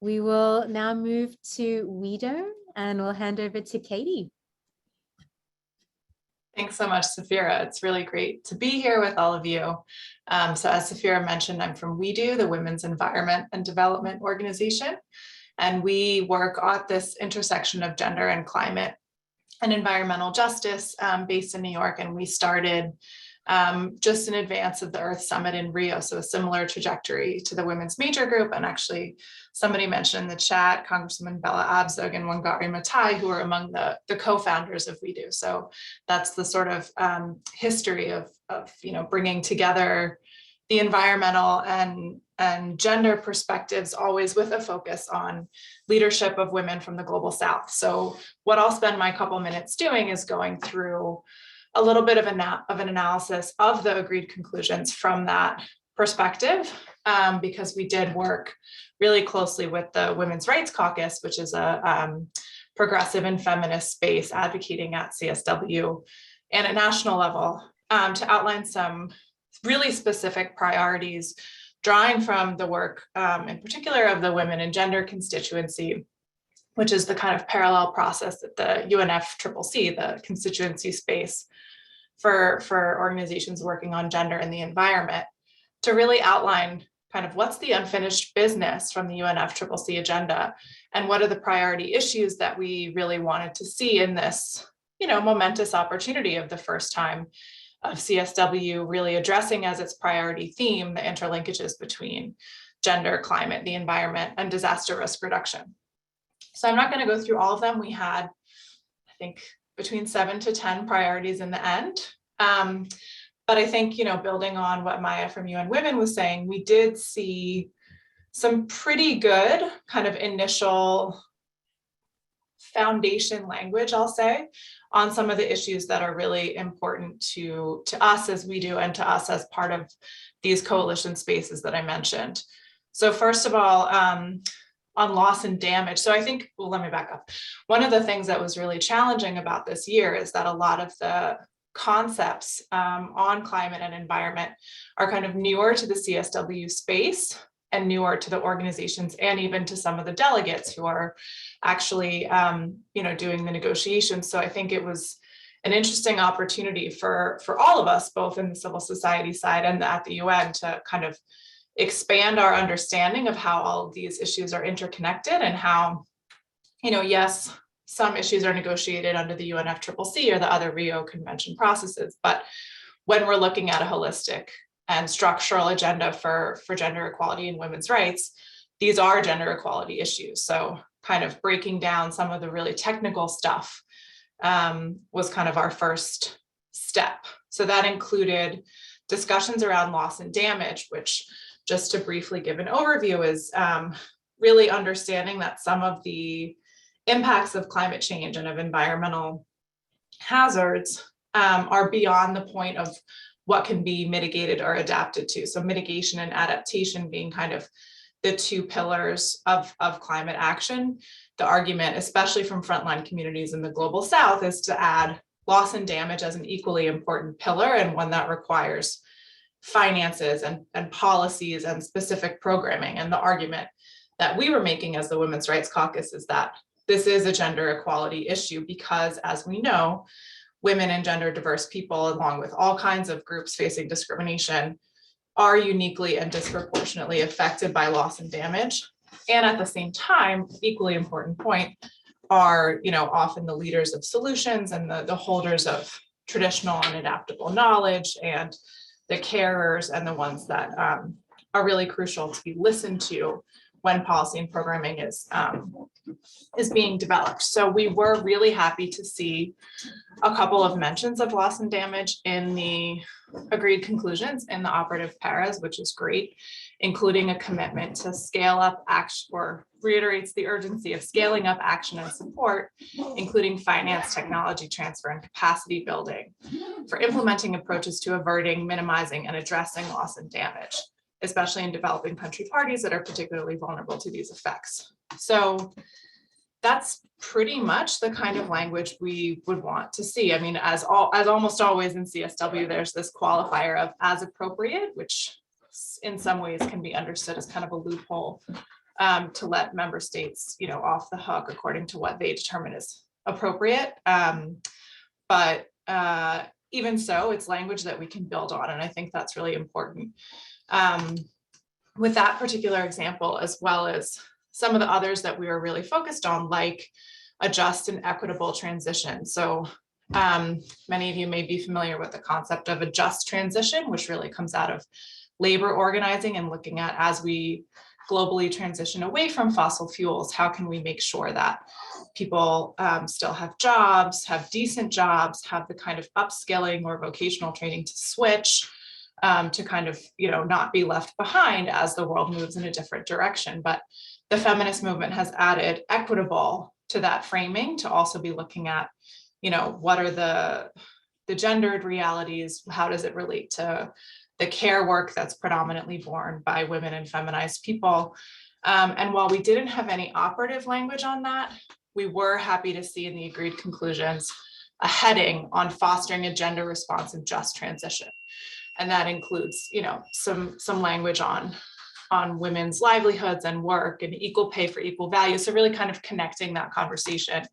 We will now move to WIDO, and we'll hand over to Katie. Thanks so much, Safira. It's really great to be here with all of you. So as Safira mentioned, I'm from WIDO, the Women's Environment and Development Organization. And we work at this intersection of gender and climate and environmental justice based in New York. And we started just in advance of the Earth Summit in Rio. So a similar trajectory to the Women's Major Group. And actually, somebody mentioned in the chat, Congresswoman Bella Abzug and Ngocsw, who are among the co-founders of WIDO. So that's the sort of history of bringing together the environmental and gender perspectives, always with a focus on leadership of women from the global South. So what I'll spend my couple minutes doing is going through a little bit of an analysis of the agreed conclusions from that perspective, because we did work really closely with the Women's Rights Caucus, which is a progressive and feminist space advocating at CSW and at national level, to outline some really specific priorities, drawing from the work in particular of the Women and Gender constituency, which is the kind of parallel process at the UNFCCC, the constituency space for organizations working on gender and the environment, to really outline kind of what's the unfinished business from the UNFCCC agenda, and what are the priority issues that we really wanted to see in this, momentous opportunity of the first time of CSW really addressing as its priority theme the interlinkages between gender, climate, the environment, and disaster risk reduction. So I'm not going to go through all of them. We had, I think, between 7 to 10 priorities in the end. But I think, building on what Maya from UN Women was saying, we did see some pretty good kind of initial foundation language, I'll say, on some of the issues that are really important to us as we do, and to us as part of these coalition spaces that I mentioned. So first of all, on loss and damage. So I think, well, let me back up. One of the things that was really challenging about this year is that a lot of the concepts on climate and environment are kind of newer to the CSW space. newer to the organizations, and even to some of the delegates who are actually, doing the negotiations. So I think it was an interesting opportunity for all of us, both in the civil society side and at the UN, to kind of expand our understanding of how all of these issues are interconnected, and how, yes, some issues are negotiated under the UNFCCC or the other Rio Convention processes, but when we're looking at a holistic and structural agenda for gender equality and women's rights, these are gender equality issues. So kind of breaking down some of the really technical stuff was kind of our first step. So that included discussions around loss and damage, which, just to briefly give an overview, is really understanding that some of the impacts of climate change and of environmental hazards are beyond the point of what can be mitigated or adapted to. So mitigation and adaptation being kind of the two pillars of climate action. The argument, especially from frontline communities in the global South, is to add loss and damage as an equally important pillar, and one that requires finances and policies and specific programming. And the argument that we were making as the Women's Rights Caucus is that this is a gender equality issue, because, as we know, women and gender diverse people, along with all kinds of groups facing discrimination, are uniquely and disproportionately affected by loss and damage. And at the same time, equally important point, are often the leaders of solutions and the holders of traditional and adaptable knowledge, and the carers, and the ones that are really crucial to be listened to when policy and programming is being developed. So we were really happy to see a couple of mentions of loss and damage in the agreed conclusions in the operative paras, which is great, including a commitment to scale up action, or reiterates the urgency of scaling up action and support, including finance, technology transfer, and capacity building for implementing approaches to averting, minimizing, and addressing loss and damage, especially in developing country parties that are particularly vulnerable to these effects. So that's pretty much the kind of language we would want to see. I mean, as almost always in CSW, there's this qualifier of as appropriate, which in some ways can be understood as kind of a loophole to let member states, off the hook according to what they determine is appropriate. But even so, it's language that we can build on, and I think that's really important. With that particular example, as well as some of the others that we were really focused on, like a just and equitable transition. So many of you may be familiar with the concept of a just transition, which really comes out of labor organizing and looking at, as we globally transition away from fossil fuels, how can we make sure that people still have jobs, have decent jobs, have the kind of upskilling or vocational training to switch, to kind of, not be left behind as the world moves in a different direction. But the feminist movement has added equitable to that framing, to also be looking at, what are the gendered realities, how does it relate to the care work that's predominantly borne by women and feminized people. And while we didn't have any operative language on that, we were happy to see in the agreed conclusions a heading on fostering a gender responsive just transition. And that includes, some language on women's livelihoods and work, and equal pay for equal value. So really kind of connecting that conversation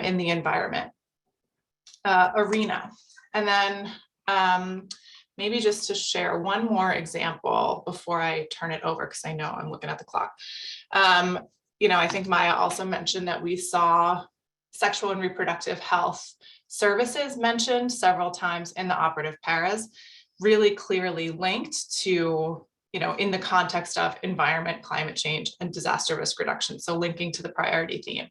in the environment arena. And then maybe just to share one more example before I turn it over, because I know I'm looking at the clock. I think Maya also mentioned that we saw sexual and reproductive health services mentioned several times in the operative paras, really clearly linked to, in the context of environment, climate change, and disaster risk reduction. So linking to the priority theme.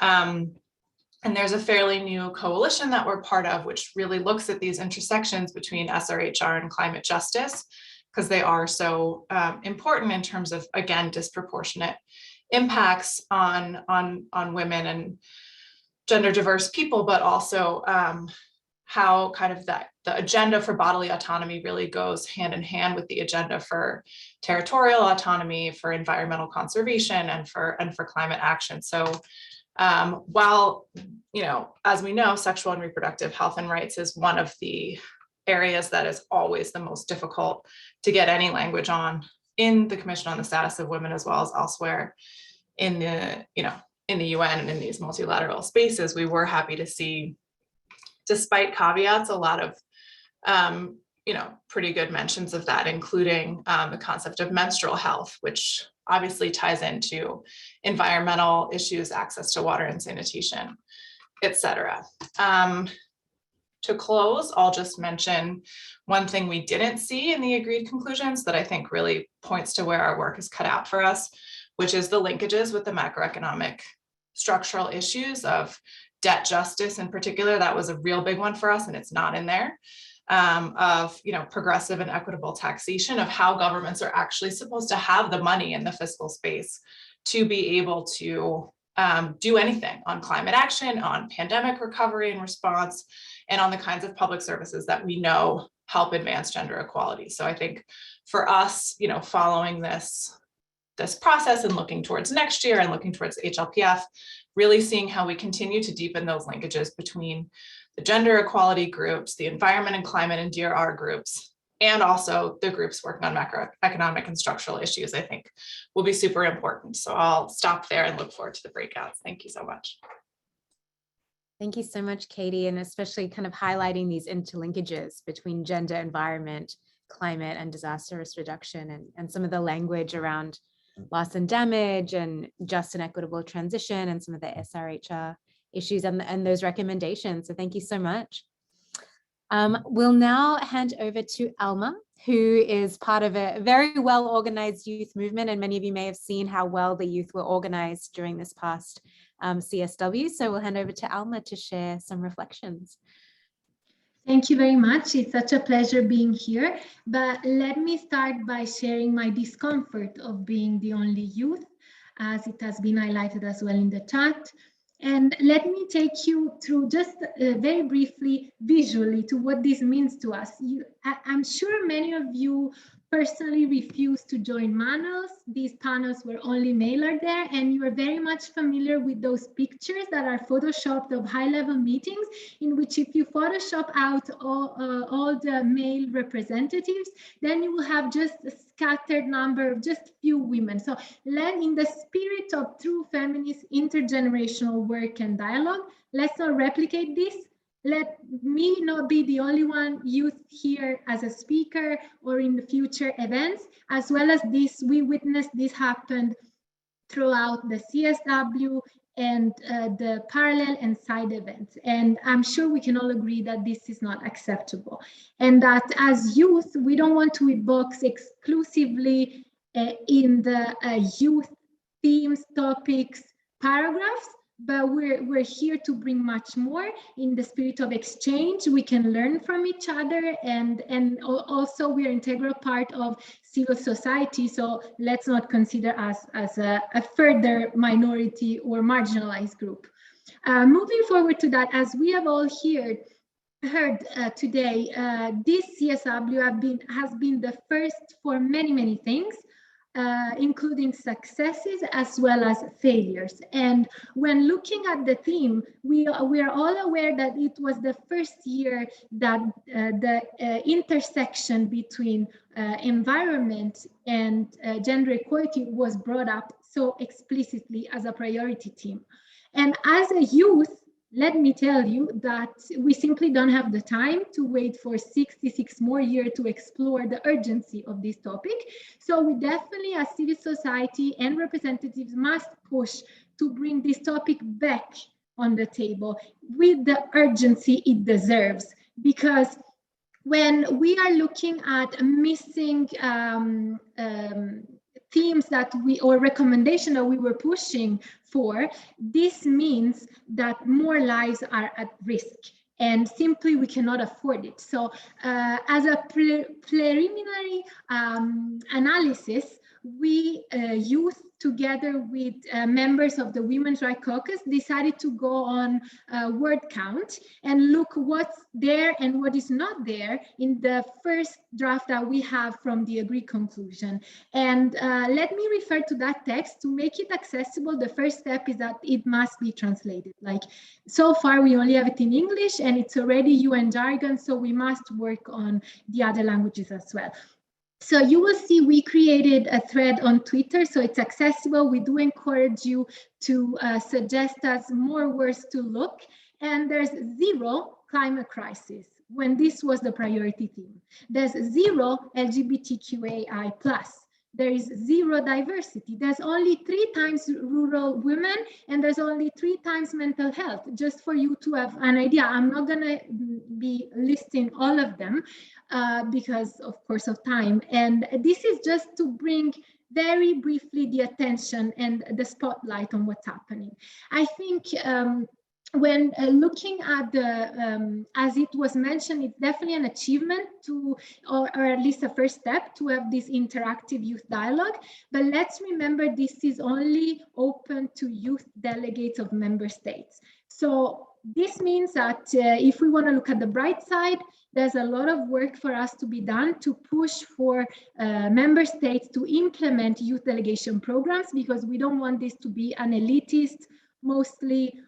And there's a fairly new coalition that we're part of, which really looks at these intersections between SRHR and climate justice, because they are so important in terms of, again, disproportionate impacts on women and gender diverse people, but also how kind of the agenda for bodily autonomy really goes hand in hand with the agenda for territorial autonomy, for environmental conservation, and for climate action. So while, as we know, sexual and reproductive health and rights is one of the areas that is always the most difficult to get any language on in the Commission on the Status of Women, as well as elsewhere in the, in the UN and in these multilateral spaces, we were happy to see, despite caveats, a lot of pretty good mentions of that, including the concept of menstrual health, which obviously ties into environmental issues, access to water and sanitation, etc. To close, I'll just mention one thing we didn't see in the agreed conclusions that I think really points to where our work is cut out for us, which is the linkages with the macroeconomic structural issues of debt justice in particular. That was a real big one for us, and it's not in there. Of progressive and equitable taxation, of how governments are actually supposed to have the money in the fiscal space to be able to do anything on climate action, on pandemic recovery and response, and on the kinds of public services that we know help advance gender equality. So I think for us, following this process and looking towards next year and looking towards HLPF, really seeing how we continue to deepen those linkages between the gender equality groups, the environment and climate and DRR groups, and also the groups working on macroeconomic and structural issues, I think will be super important. So I'll stop there and look forward to the breakouts. Thank you so much. Thank you so much, Katie, and especially kind of highlighting these interlinkages between gender, environment, climate, and disaster risk reduction, and some of the language around loss and damage and just and equitable transition and some of the SRHR issues and those recommendations. So thank you so much. We'll now hand over to Alma, who is part of a very well organized youth movement. And many of you may have seen how well the youth were organized during this past CSW. So we'll hand over to Alma to share some reflections. Thank you very much. It's such a pleasure being here. But let me start by sharing my discomfort of being the only youth, as it has been highlighted as well in the chat. And let me take you through just very briefly, visually, to what this means to us. I'm sure many of you personally refused to join panels. These panels were only mailer there, and you are very much familiar with those pictures that are photoshopped of high-level meetings, in which if you photoshop out all the male representatives, then you will have just a scattered number of just few women. So in the spirit of true feminist intergenerational work and dialogue, let's not replicate this. Let me not be the only one used here as a speaker or in the future events, as well as this, we witnessed this happened throughout the CSW and the parallel and side events. And I'm sure we can all agree that this is not acceptable. And that as youth, we don't want to box exclusively in the youth themes, topics, paragraphs, but we're here to bring much more in the spirit of exchange. We can learn from each other, and also we're an integral part of civil society. So let's not consider us as a further minority or marginalized group. Moving forward to that, as we have all heard today, this CSW has been the first for many, many things. Including successes as well as failures. And when looking at the theme, we are all aware that it was the first year that the intersection between environment and gender equality was brought up so explicitly as a priority theme. And as a youth, let me tell you that we simply don't have the time to wait for 66 more years to explore the urgency of this topic. So we definitely, as civil society and representatives, must push to bring this topic back on the table with the urgency it deserves. Because when we are looking at missing themes that or recommendation that we were pushing for, this means that more lives are at risk, and simply we cannot afford it. So as a preliminary analysis, we youth, together with members of the Women's Rights Caucus, decided to go on word count and look what's there and what is not there in the first draft that we have from the agreed conclusion. And let me refer to that text. To make it accessible, the first step is that it must be translated. Like, so far we only have it in English and it's already UN jargon, so we must work on the other languages as well. So you will see we created a thread on Twitter, so it's accessible. We do encourage you to suggest us more words to look. And there's 0 climate crisis when this was the priority theme. There's 0 LGBTQAI+. There is 0 diversity. There's only 3 times rural women, and there's only 3 times mental health, just for you to have an idea. I'm not gonna be listing all of them because of course of time. And this is just to bring very briefly the attention and the spotlight on what's happening. I think when looking at the, as it was mentioned, it's definitely an achievement to, or at least a first step to have this interactive youth dialogue. But let's remember this is only open to youth delegates of member states. So this means that if we want to look at the bright side, there's a lot of work for us to be done to push for member states to implement youth delegation programs, because we don't want this to be an elitist, mostly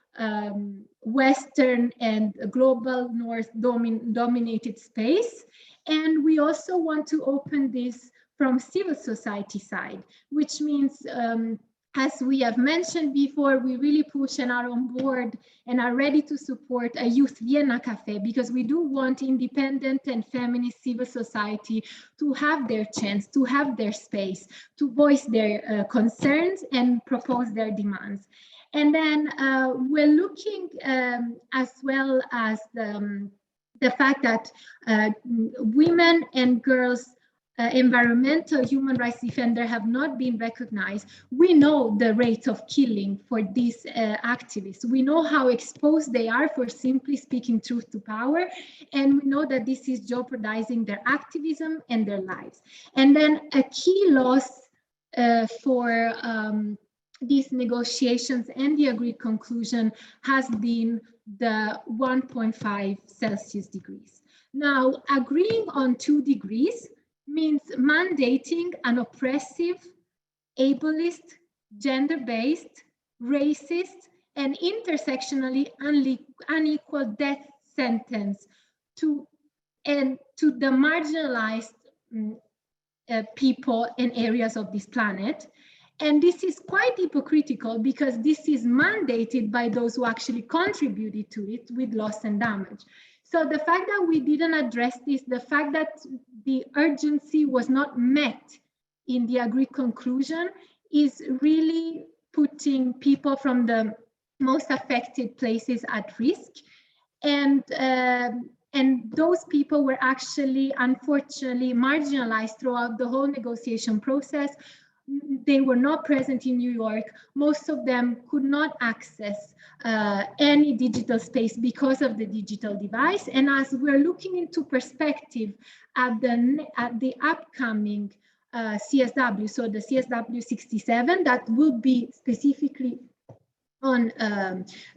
Western and global North dominated space. And we also want to open this from civil society side, which means, as we have mentioned before, we really push and are on board and are ready to support a Youth Vienna Cafe, because we do want independent and feminist civil society to have their chance, to have their space, to voice their concerns and propose their demands. And then we're looking as well as the fact that women and girls environmental human rights defenders have not been recognized. We know the rate of killing for these activists. We know how exposed they are for simply speaking truth to power. And we know that this is jeopardizing their activism and their lives. And then a key loss for these negotiations and the agreed conclusion has been the 1.5 Celsius degrees. Now, agreeing on 2 degrees means mandating an oppressive, ableist, gender-based, racist, and intersectionally unequal death sentence to the marginalized people and areas of this planet. And this is quite hypocritical, because this is mandated by those who actually contributed to it with loss and damage. So the fact that we didn't address this, the fact that the urgency was not met in the agreed conclusion, is really putting people from the most affected places at risk. And those people were actually, unfortunately, marginalized throughout the whole negotiation process. They were not present in New York. Most of them could not access any digital space because of the digital device. And as we're looking into perspective at the upcoming CSW, so the CSW67, that will be specifically on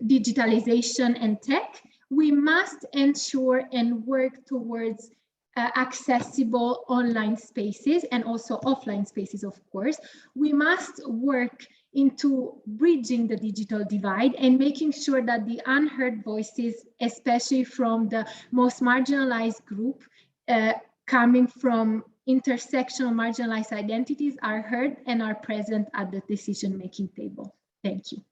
digitalization and tech, we must ensure and work towards accessible online spaces and also offline spaces, of course. We must work into bridging the digital divide and making sure that the unheard voices, especially from the most marginalized group, coming from intersectional marginalized identities, are heard and are present at the decision-making table. Thank you.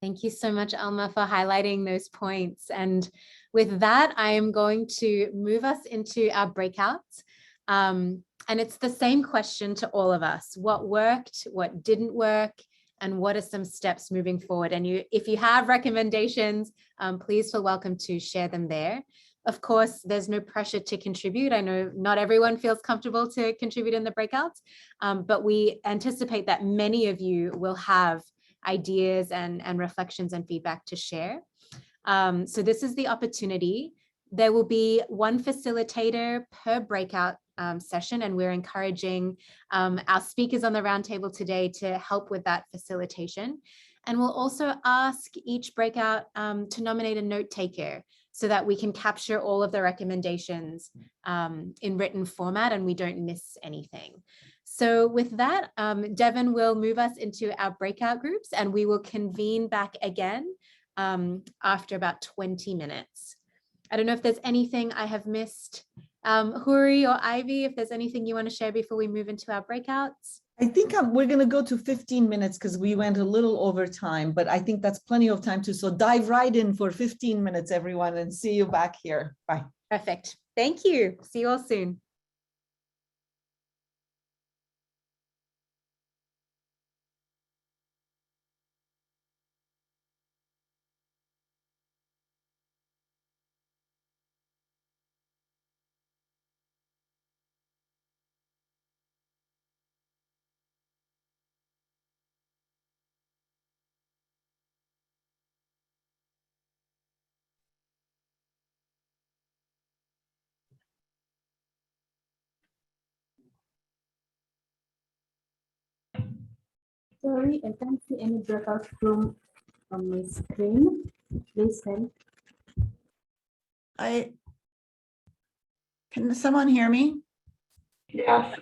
Thank you so much, Alma, for highlighting those points. And with that, I am going to move us into our breakouts. And it's the same question to all of us. What worked, what didn't work, and what are some steps moving forward? And if you have recommendations, please feel welcome to share them there. Of course, there's no pressure to contribute. I know not everyone feels comfortable to contribute in the breakouts, but we anticipate that many of you will have ideas and reflections and feedback to share. So this is the opportunity. There will be one facilitator per breakout session, and we're encouraging our speakers on the roundtable today to help with that facilitation. And we'll also ask each breakout to nominate a note taker so that we can capture all of the recommendations in written format and we don't miss anything. So with that, Devin will move us into our breakout groups, and we will convene back again after about 20 minutes. I don't know if there's anything I have missed Huri or Ivy, if there's anything you want to share before we move into our breakouts. I think we're going to go to 15 minutes because we went a little over time, but I think that's plenty of time too. So dive right in for 15 minutes, everyone, and see you back here. Bye. Perfect. Thank you. See you all soon. Sorry, I can't see any breakout room on my screen. Please help. Can someone hear me? Yes.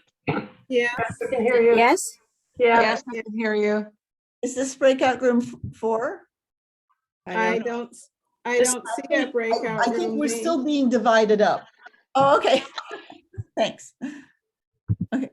Yes. We can hear you. Yes. Yes. I can hear you. Is this breakout room 4? I don't see a breakout I think room we're being- still being divided up. Oh, okay. Thanks. Okay.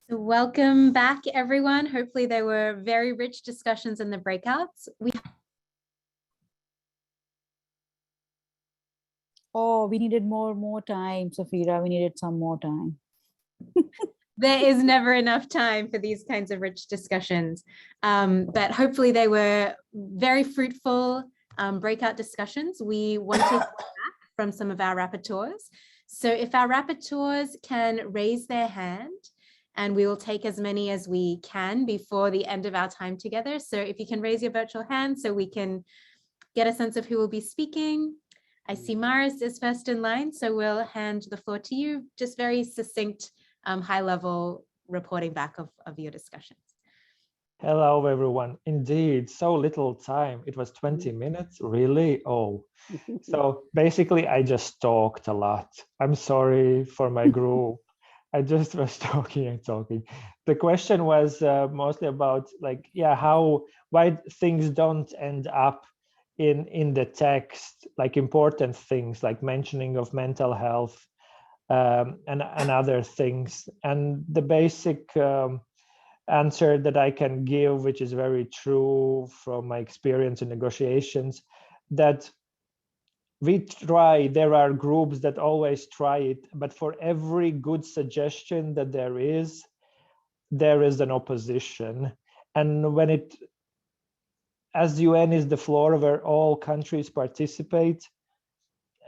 So welcome back, everyone. Hopefully there were very rich discussions in the breakouts. Oh, we needed more time, Safira. We needed some more time. There is never enough time for these kinds of rich discussions, but hopefully they were very fruitful breakout discussions. We wanted feedback from some of our rapporteurs. So if our rapporteurs can raise their hand, and we will take as many as we can before the end of our time together. So if you can raise your virtual hand so we can get a sense of who will be speaking. I see Maris is first in line, so we'll hand the floor to you. Just very succinct, high-level reporting back of your discussions. Hello, everyone. Indeed, so little time. It was 20 minutes, really? Oh, so basically I just talked a lot. I'm sorry for my group. I just was talking and talking. The question was mostly about like, yeah, why things don't end up in the text, like important things like mentioning of mental health and other things. And the basic answer that I can give, which is very true from my experience in negotiations, that we try, there are groups that always try it, but for every good suggestion that there is an opposition. And when it, as UN is the floor where all countries participate,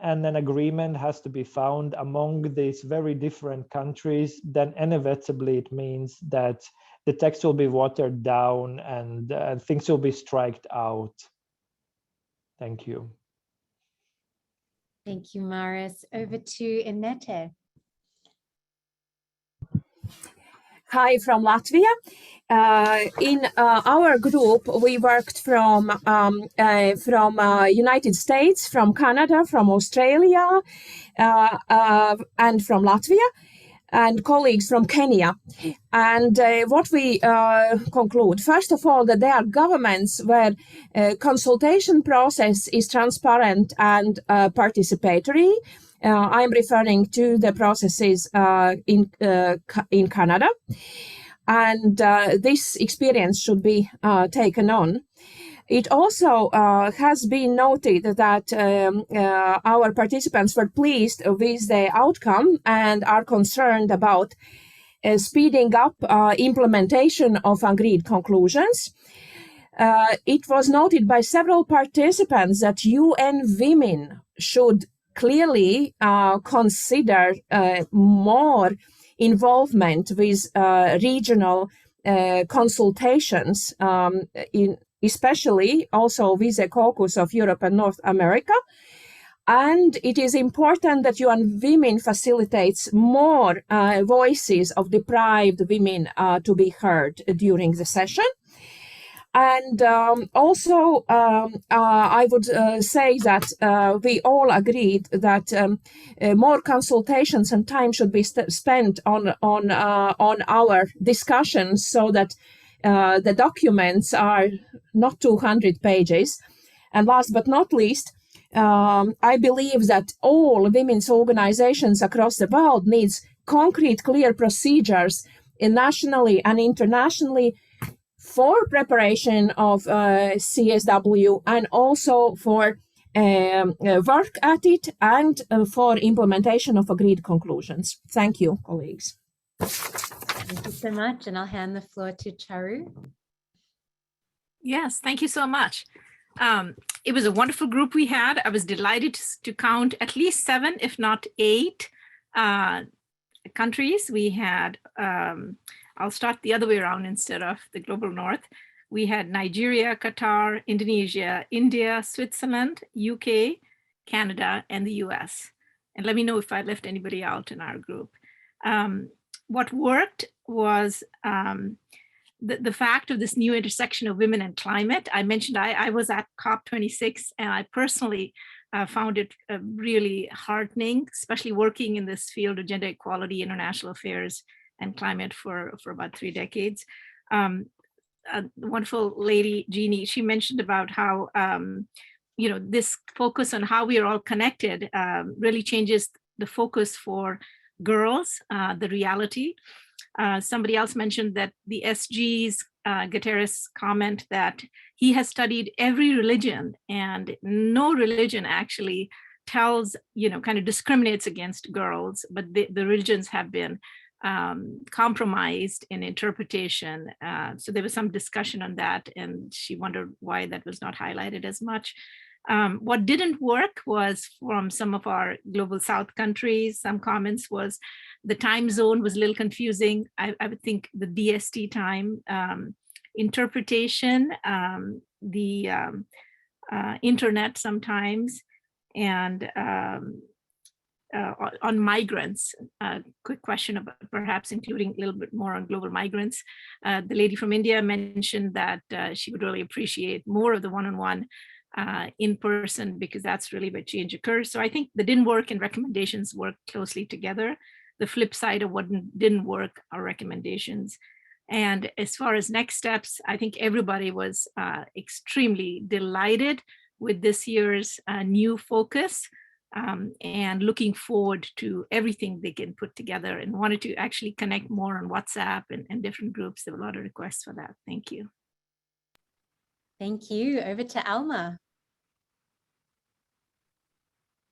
and an agreement has to be found among these very different countries, then inevitably it means that the text will be watered down and things will be striked out. Thank you. Thank you, Maris. Over to Inete. Hi from Latvia. In our group, we worked from United States, from Canada, from Australia, and from Latvia, and colleagues from Kenya. And what we conclude, first of all, that there are governments where consultation process is transparent and participatory. I'm referring to the processes in Canada. And this experience should be taken on. It also has been noted that our participants were pleased with the outcome and are concerned about speeding up implementation of agreed conclusions. It was noted by several participants that UN Women should clearly consider more involvement with regional consultations, especially also with the caucus of Europe and North America. And it is important that UN Women facilitates more voices of deprived women to be heard during the session. And also, I would say that we all agreed that more consultations and time should be spent on our discussions, so that the documents are not 200 pages. And last but not least, I believe that all women's organizations across the world needs concrete, clear procedures nationally and internationally for preparation of CSW, and also for work at it, and for implementation of agreed conclusions. Thank you, colleagues. Thank you so much, and I'll hand the floor to Charu. Yes, thank you so much. It was a wonderful group we had. I was delighted to count at least 7, if not 8 countries. We had, I'll start the other way around instead of the global north. We had Nigeria, Qatar, Indonesia, India, Switzerland, UK, Canada, and the US. And let me know if I left anybody out in our group. What worked was the fact of this new intersection of women and climate. I mentioned I was at COP26, and I personally found it really heartening, especially working in this field of gender equality, international affairs, and climate for about 3 decades. A wonderful lady, Jeannie, she mentioned about how this focus on how we are all connected really changes the focus for girls, the reality. Somebody else mentioned that the SG's Guterres comment that he has studied every religion and no religion actually tells, kind of discriminates against girls, but the religions have been compromised in interpretation. So there was some discussion on that, and she wondered why that was not highlighted as much. What didn't work was from some of our global South countries. Some comments was the time zone was a little confusing. I would think the DST time interpretation, the internet sometimes, and on migrants, quick question about perhaps including a little bit more on global migrants. The lady from India mentioned that she would really appreciate more of the one-on-one in person, because that's really where change occurs. So I think the didn't work and recommendations work closely together. The flip side of what didn't work are recommendations. And as far as next steps, I think everybody was extremely delighted with this year's new focus, and looking forward to everything they can put together, and wanted to actually connect more on WhatsApp and different groups. There were a lot of requests for that. Thank you. Thank you. Over to Alma.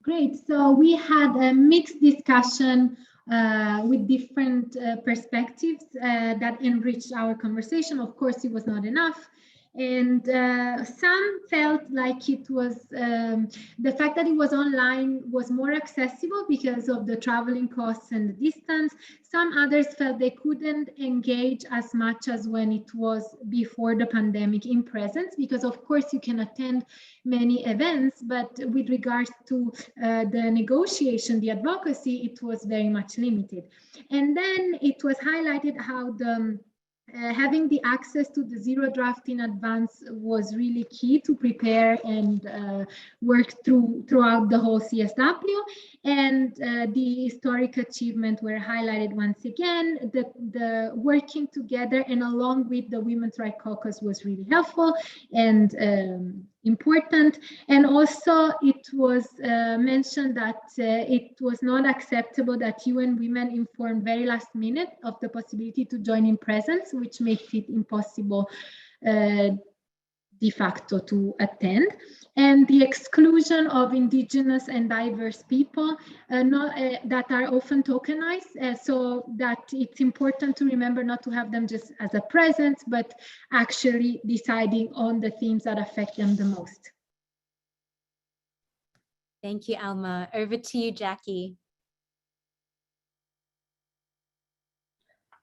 Great. So we had a mixed discussion with different perspectives that enriched our conversation. Of course, it was not enough. And some felt like it was, the fact that it was online was more accessible because of the traveling costs and the distance. Some others felt they couldn't engage as much as when it was before the pandemic in presence, because of course you can attend many events, but with regards to the negotiation, the advocacy, it was very much limited. And then it was highlighted how the having the access to the zero draft in advance was really key to prepare and work throughout the whole CSW. And the historic achievement were highlighted once again. The working together and along with the Women's Rights Caucus was really helpful and important. And also it was mentioned that it was not acceptable that UN Women informed very last minute of the possibility to join in presence, which makes it impossible de facto to attend. And the exclusion of indigenous and diverse people that are often tokenized, so that it's important to remember not to have them just as a presence, but actually deciding on the themes that affect them the most. Thank you, Alma. Over to you, Jackie.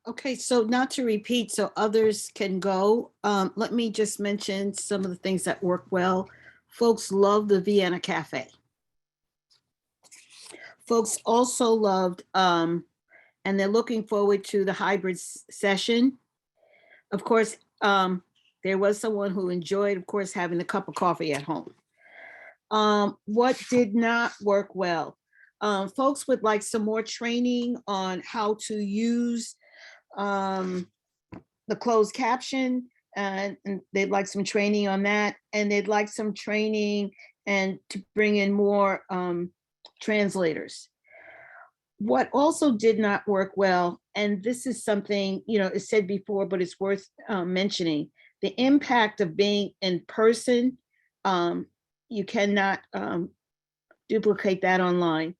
Okay, so not to repeat, so others can go. Let me just mention some of the things that work well. Folks love the Vienna Cafe. Folks also loved, and they're looking forward to the hybrid session. Of course, there was someone who enjoyed, of course, having a cup of coffee at home. What did not work well? Folks would like some more training on how to use the closed caption, and they'd like some training on that, and they'd like some training and to bring in more translators. What also did not work well, and this is something, it's said before, but it's worth mentioning, the impact of being in person. You cannot duplicate that online.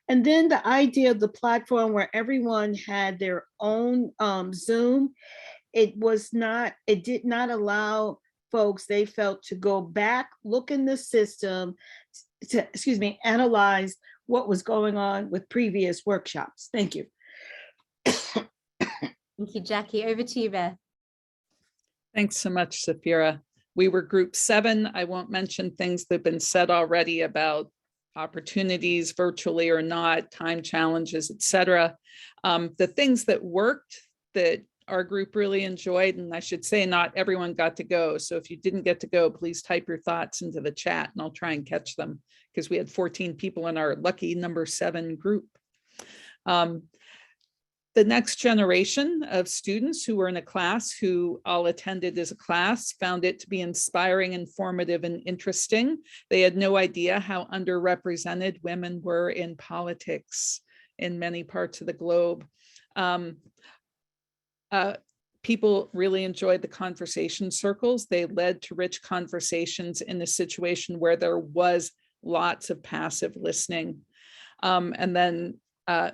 And then the idea of the platform where everyone had their own Zoom, it did not allow folks, they felt, to go back, look in the system, to, analyze what was going on with previous workshops. Thank you. Thank you, Jackie. Over to you, Beth. Thanks so much, Safira. We were group 7. I won't mention things that have been said already about opportunities, virtually or not, time challenges, etc. The things that worked that our group really enjoyed, and I should say not everyone got to go. So if you didn't get to go, please type your thoughts into the chat and I'll try and catch them, because we had 14 people in our lucky number 7 group. The next generation of students who were in a class who all attended as a class found it to be inspiring, informative, and interesting. They had no idea how underrepresented women were in politics in many parts of the globe. people really enjoyed the conversation circles. They led to rich conversations in a situation where there was lots of passive listening. And then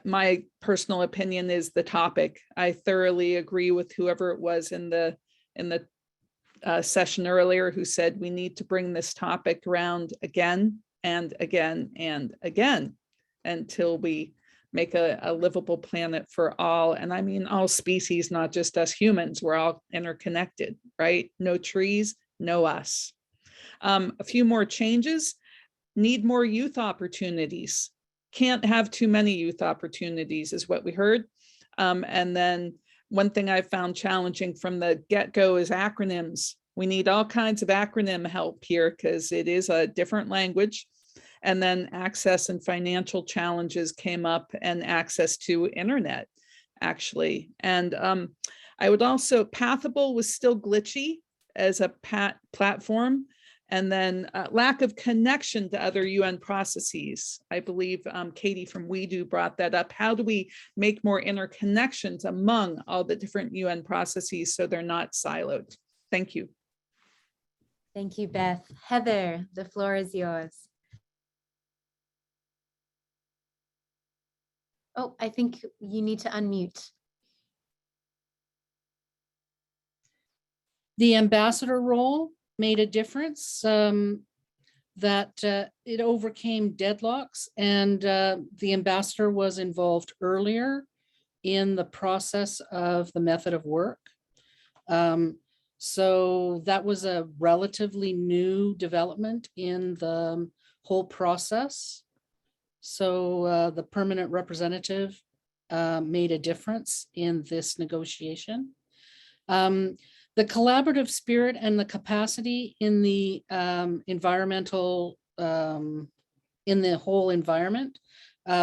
my personal opinion is the topic. I thoroughly agree with whoever it was in the session earlier who said we need to bring this topic around again and again and again until we make a livable planet for all. And I mean all species, not just us humans. We're all interconnected, right? No trees, no us. A few more changes. Need more youth opportunities. Can't have too many youth opportunities is what we heard. And then one thing I found challenging from the get-go is acronyms. We need all kinds of acronym help here because it is a different language. And then access and financial challenges came up, and access to internet, actually. And I would also, Pathable was still glitchy as a platform. And then lack of connection to other UN processes. I believe Katie from WeDo brought that up. How do we make more interconnections among all the different UN processes so they're not siloed? Thank you. Thank you, Beth. Heather, the floor is yours. Oh, I think you need to unmute. The ambassador role made a difference, that it overcame deadlocks, and the ambassador was involved earlier in the process of the method of work. So that was a relatively new development in the whole process. So the permanent representative made a difference in this negotiation. The collaborative spirit and the capacity in the environmental, in the whole environment,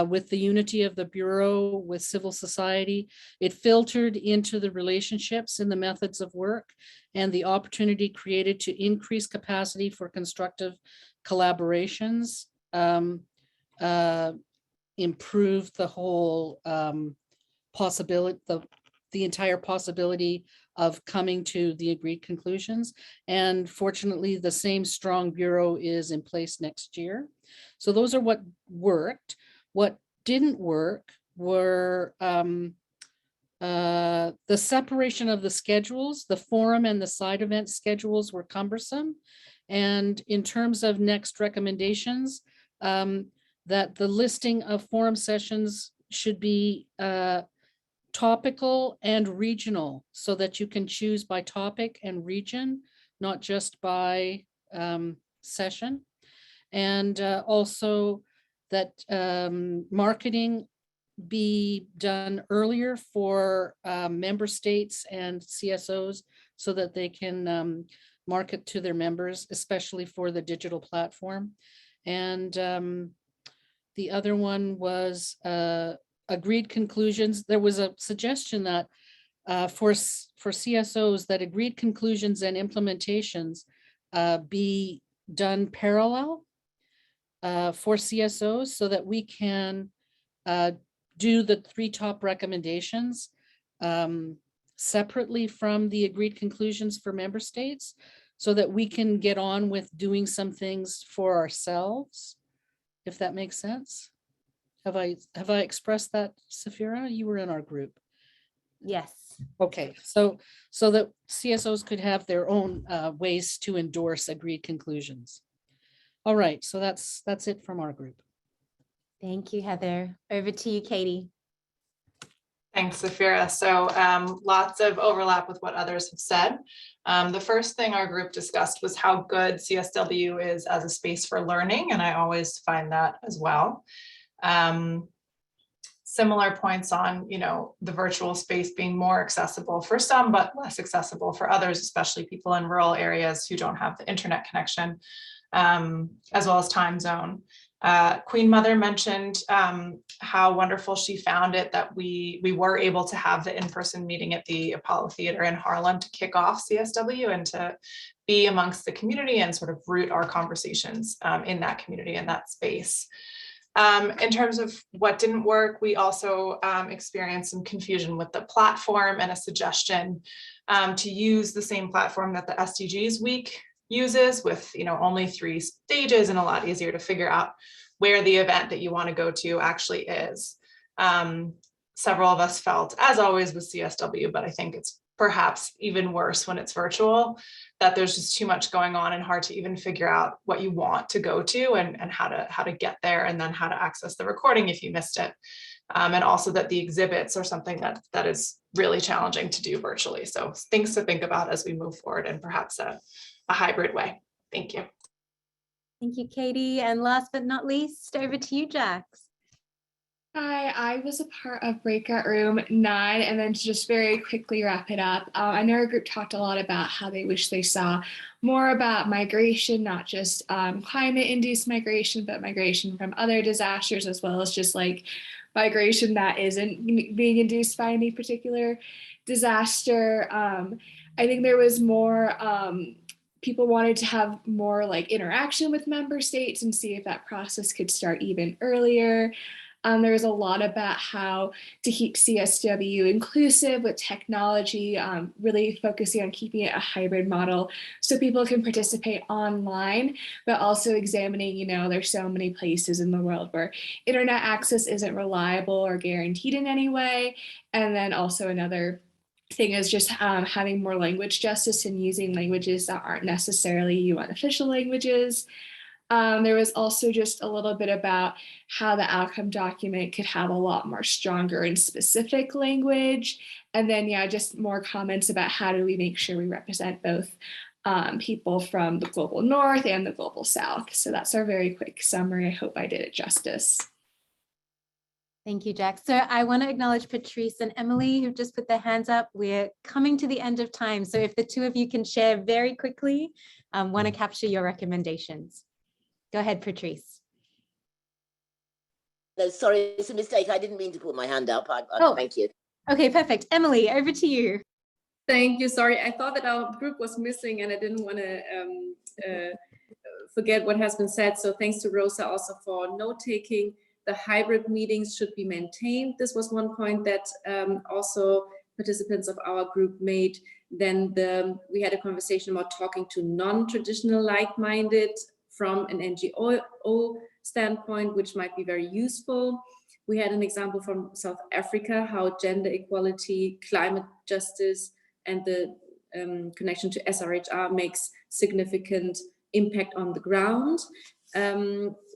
with the unity of the Bureau, with civil society, it filtered into the relationships in the methods of work, and the opportunity created to increase capacity for constructive collaborations, improve the whole possibility, the entire possibility of coming to the agreed conclusions. And fortunately, the same strong bureau is in place next year. So those are what worked. What didn't work were the separation of the schedules. The forum and the side event schedules were cumbersome. And in terms of next recommendations, that the listing of forum sessions should be topical and regional, so that you can choose by topic and region, not just by session. And also that marketing be done earlier for member states and CSOs so that they can market to their members, especially for the digital platform. And the other one was agreed conclusions. There was a suggestion that for CSOs that agreed conclusions and implementations be done parallel for CSOs, so that we can do the 3 top recommendations separately from the agreed conclusions for member states, so that we can get on with doing some things for ourselves, if that makes sense. Have I expressed that, Safira? You were in our group. Yes. Okay, so that CSOs could have their own ways to endorse agreed conclusions. All right, so that's it from our group. Thank you, Heather. Over to you, Katie. Thanks, Safira. So lots of overlap with what others have said. The first thing our group discussed was how good CSW is as a space for learning, and I always find that as well. Similar points on, the virtual space being more accessible for some, but less accessible for others, especially people in rural areas who don't have the internet connection, as well as time zone. Queen Mother mentioned how wonderful she found it that we were able to have the in-person meeting at the Apollo Theater in Harlem to kick off CSW and to be amongst the community and sort of root our conversations in that community, in that space. In terms of what didn't work, we also experienced some confusion with the platform and a suggestion to use the same platform that the SDGs week uses with, only 3 stages and a lot easier to figure out where the event that you want to go to actually is. Several of us felt, as always with CSW, but I think it's perhaps even worse when it's virtual, that there's just too much going on and hard to even figure out what you want to go to and how to get there, and then how to access the recording if you missed it. And also that the exhibits are something that is really challenging to do virtually. So things to think about as we move forward, and perhaps a hybrid way. Thank you. Thank you, Katie. And last but not least, over to you, Jax. Hi, I was a part of Breakout Room 9, and then to just very quickly wrap it up, I know our group talked a lot about how they wish they saw more about migration, not just climate-induced migration, but migration from other disasters, as well as just like migration that isn't being induced by any particular disaster. I think there was more, people wanted to have more like interaction with member states and see if that process could start even earlier. There was a lot about how to keep CSW inclusive with technology, really focusing on keeping it a hybrid model so people can participate online, but also examining, there's so many places in the world where internet access isn't reliable or guaranteed in any way. And then also another thing is just having more language justice and using languages that aren't necessarily UN official languages. There was also just a little bit about how the outcome document could have a lot more stronger and specific language. And then, just more comments about how do we make sure we represent both people from the global north and the global south. So that's our very quick summary. I hope I did it justice. Thank you, Jack. So I want to acknowledge Patrice and Emily who just put their hands up. We're coming to the end of time. So if the two of you can share very quickly, want to capture your recommendations. Go ahead, Patrice. No, sorry, it's a mistake. I didn't mean to put my hand up. Thank you. Okay, perfect. Emily, over to you. Thank you. Sorry, I thought that our group was missing and I didn't want to forget what has been said. So thanks to Rosa also for note-taking. The hybrid meetings should be maintained. This was one point that also participants of our group made. Then we had a conversation about talking to non-traditional like-minded from an NGO standpoint, which might be very useful. We had an example from South Africa, how gender equality, climate justice, and the connection to SRHR makes significant impact on the ground.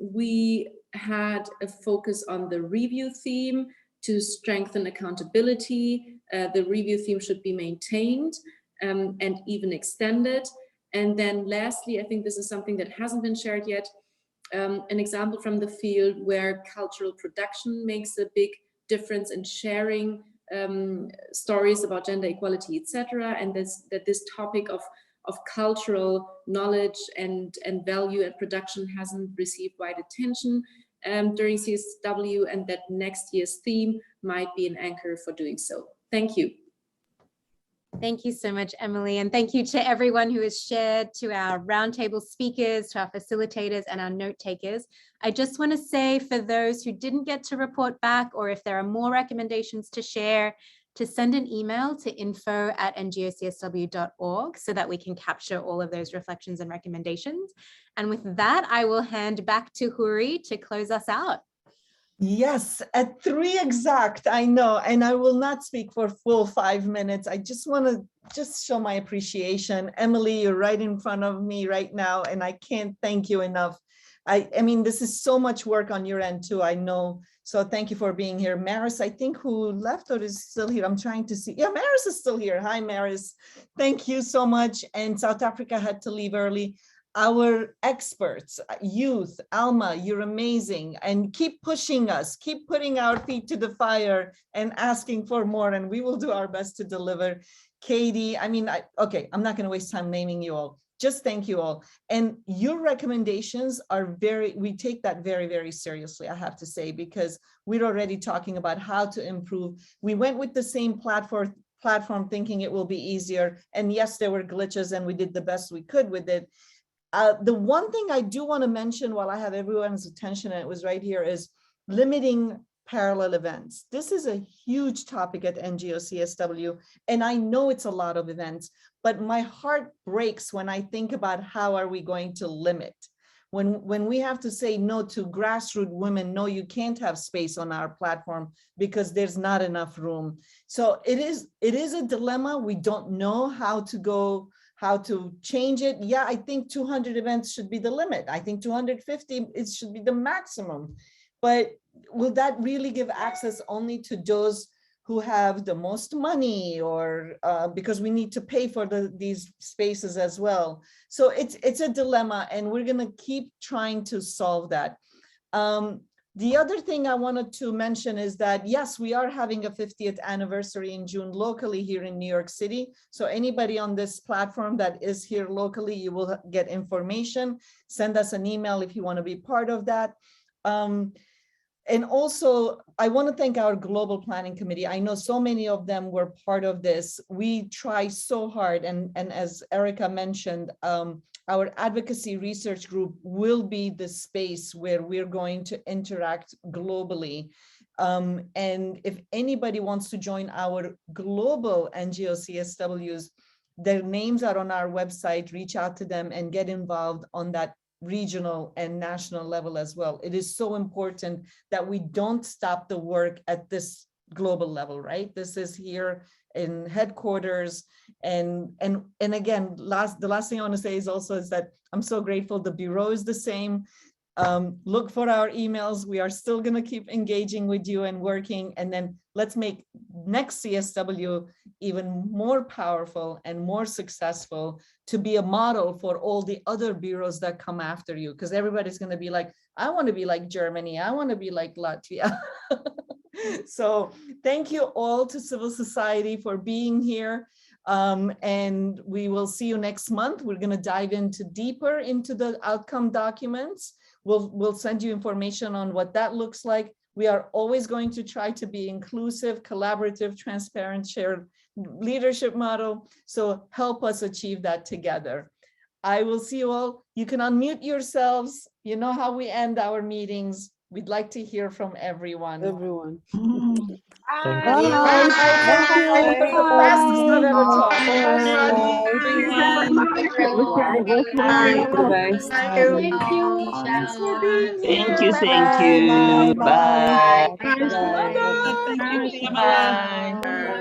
We had a focus on the review theme to strengthen accountability. The review theme should be maintained and even extended. And then lastly, I think this is something that hasn't been shared yet, an example from the field where cultural production makes a big difference in sharing stories about gender equality, etc. And that this topic of cultural knowledge and value and production hasn't received wide attention during CSW, and that next year's theme might be an anchor for doing so. Thank you. Thank you so much, Emily. And thank you to everyone who has shared, to our roundtable speakers, to our facilitators and our note takers. I just want to say, for those who didn't get to report back, or if there are more recommendations to share, to send an email to info@ngocsw.org so that we can capture all of those reflections and recommendations. And with that, I will hand back to Huri to close us out. Yes, at 3 exact, I know, and I will not speak for full 5 minutes. I just want to show my appreciation. Emily, you're right in front of me right now, and I can't thank you enough. I mean, this is so much work on your end too, I know. So thank you for being here. Maris, I think, who left or is still here? I'm trying to see. Yeah, Maris is still here. Hi, Maris. Thank you so much. And South Africa had to leave early. Our experts, youth, Alma, you're amazing, and keep pushing us, keep putting our feet to the fire and asking for more, and we will do our best to deliver. Katie, I mean, okay, I'm not going to waste time naming you all. Just thank you all. And your recommendations are we take that very, very seriously, I have to say, because we're already talking about how to improve. We went with the same platform thinking it will be easier. And yes, there were glitches and we did the best we could with it. The one thing I do want to mention while I have everyone's attention, and it was right here, is limiting parallel events. This is a huge topic at NGO CSW, and I know it's a lot of events, but my heart breaks when I think about how are we going to limit. When we have to say no to grassroots women, no, you can't have space on our platform because there's not enough room. So it is a dilemma. We don't know how to change it. Yeah, I think 200 events should be the limit. I think 250, it should be the maximum. But will that really give access only to those who have the most money, or because we need to pay for these spaces as well? So it's a dilemma, and we're gonna keep trying to solve that. The other thing I wanted to mention is that, yes, we are having a 50th anniversary in June locally here in New York City. So anybody on this platform that is here locally, you will get information. Send us an email if you want to be part of that. And also, I want to thank our global planning committee. I know so many of them were part of this. We try so hard. And as Erica mentioned, our advocacy research group will be the space where we're going to interact globally. And if anybody wants to join our global NGO CSWs, their names are on our website. Reach out to them and get involved on that regional and national level as well. It is so important that we don't stop the work at this global level, right? This is here in headquarters. And again, the last thing I want to say is that I'm so grateful the bureau is the same. Look for our emails. We are still going to keep engaging with you and working, and then let's make next CSW even more powerful and more successful, to be a model for all the other bureaus that come after you, because everybody's going to be like, I want to be like Germany, I want to be like Latvia. So thank you all to civil society for being here. And we will see you next month. We're going to dive deeper into the outcome documents. We'll send you information on what that looks like. We are always going to try to be inclusive, collaborative, transparent, shared leadership model. So help us achieve that together. I will see you all. You can unmute yourselves. You know how we end our meetings. We'd like to hear from everyone. Thank you. Fastest I've ever talked. Thank you. Bye. Thank you. Bye. Bye.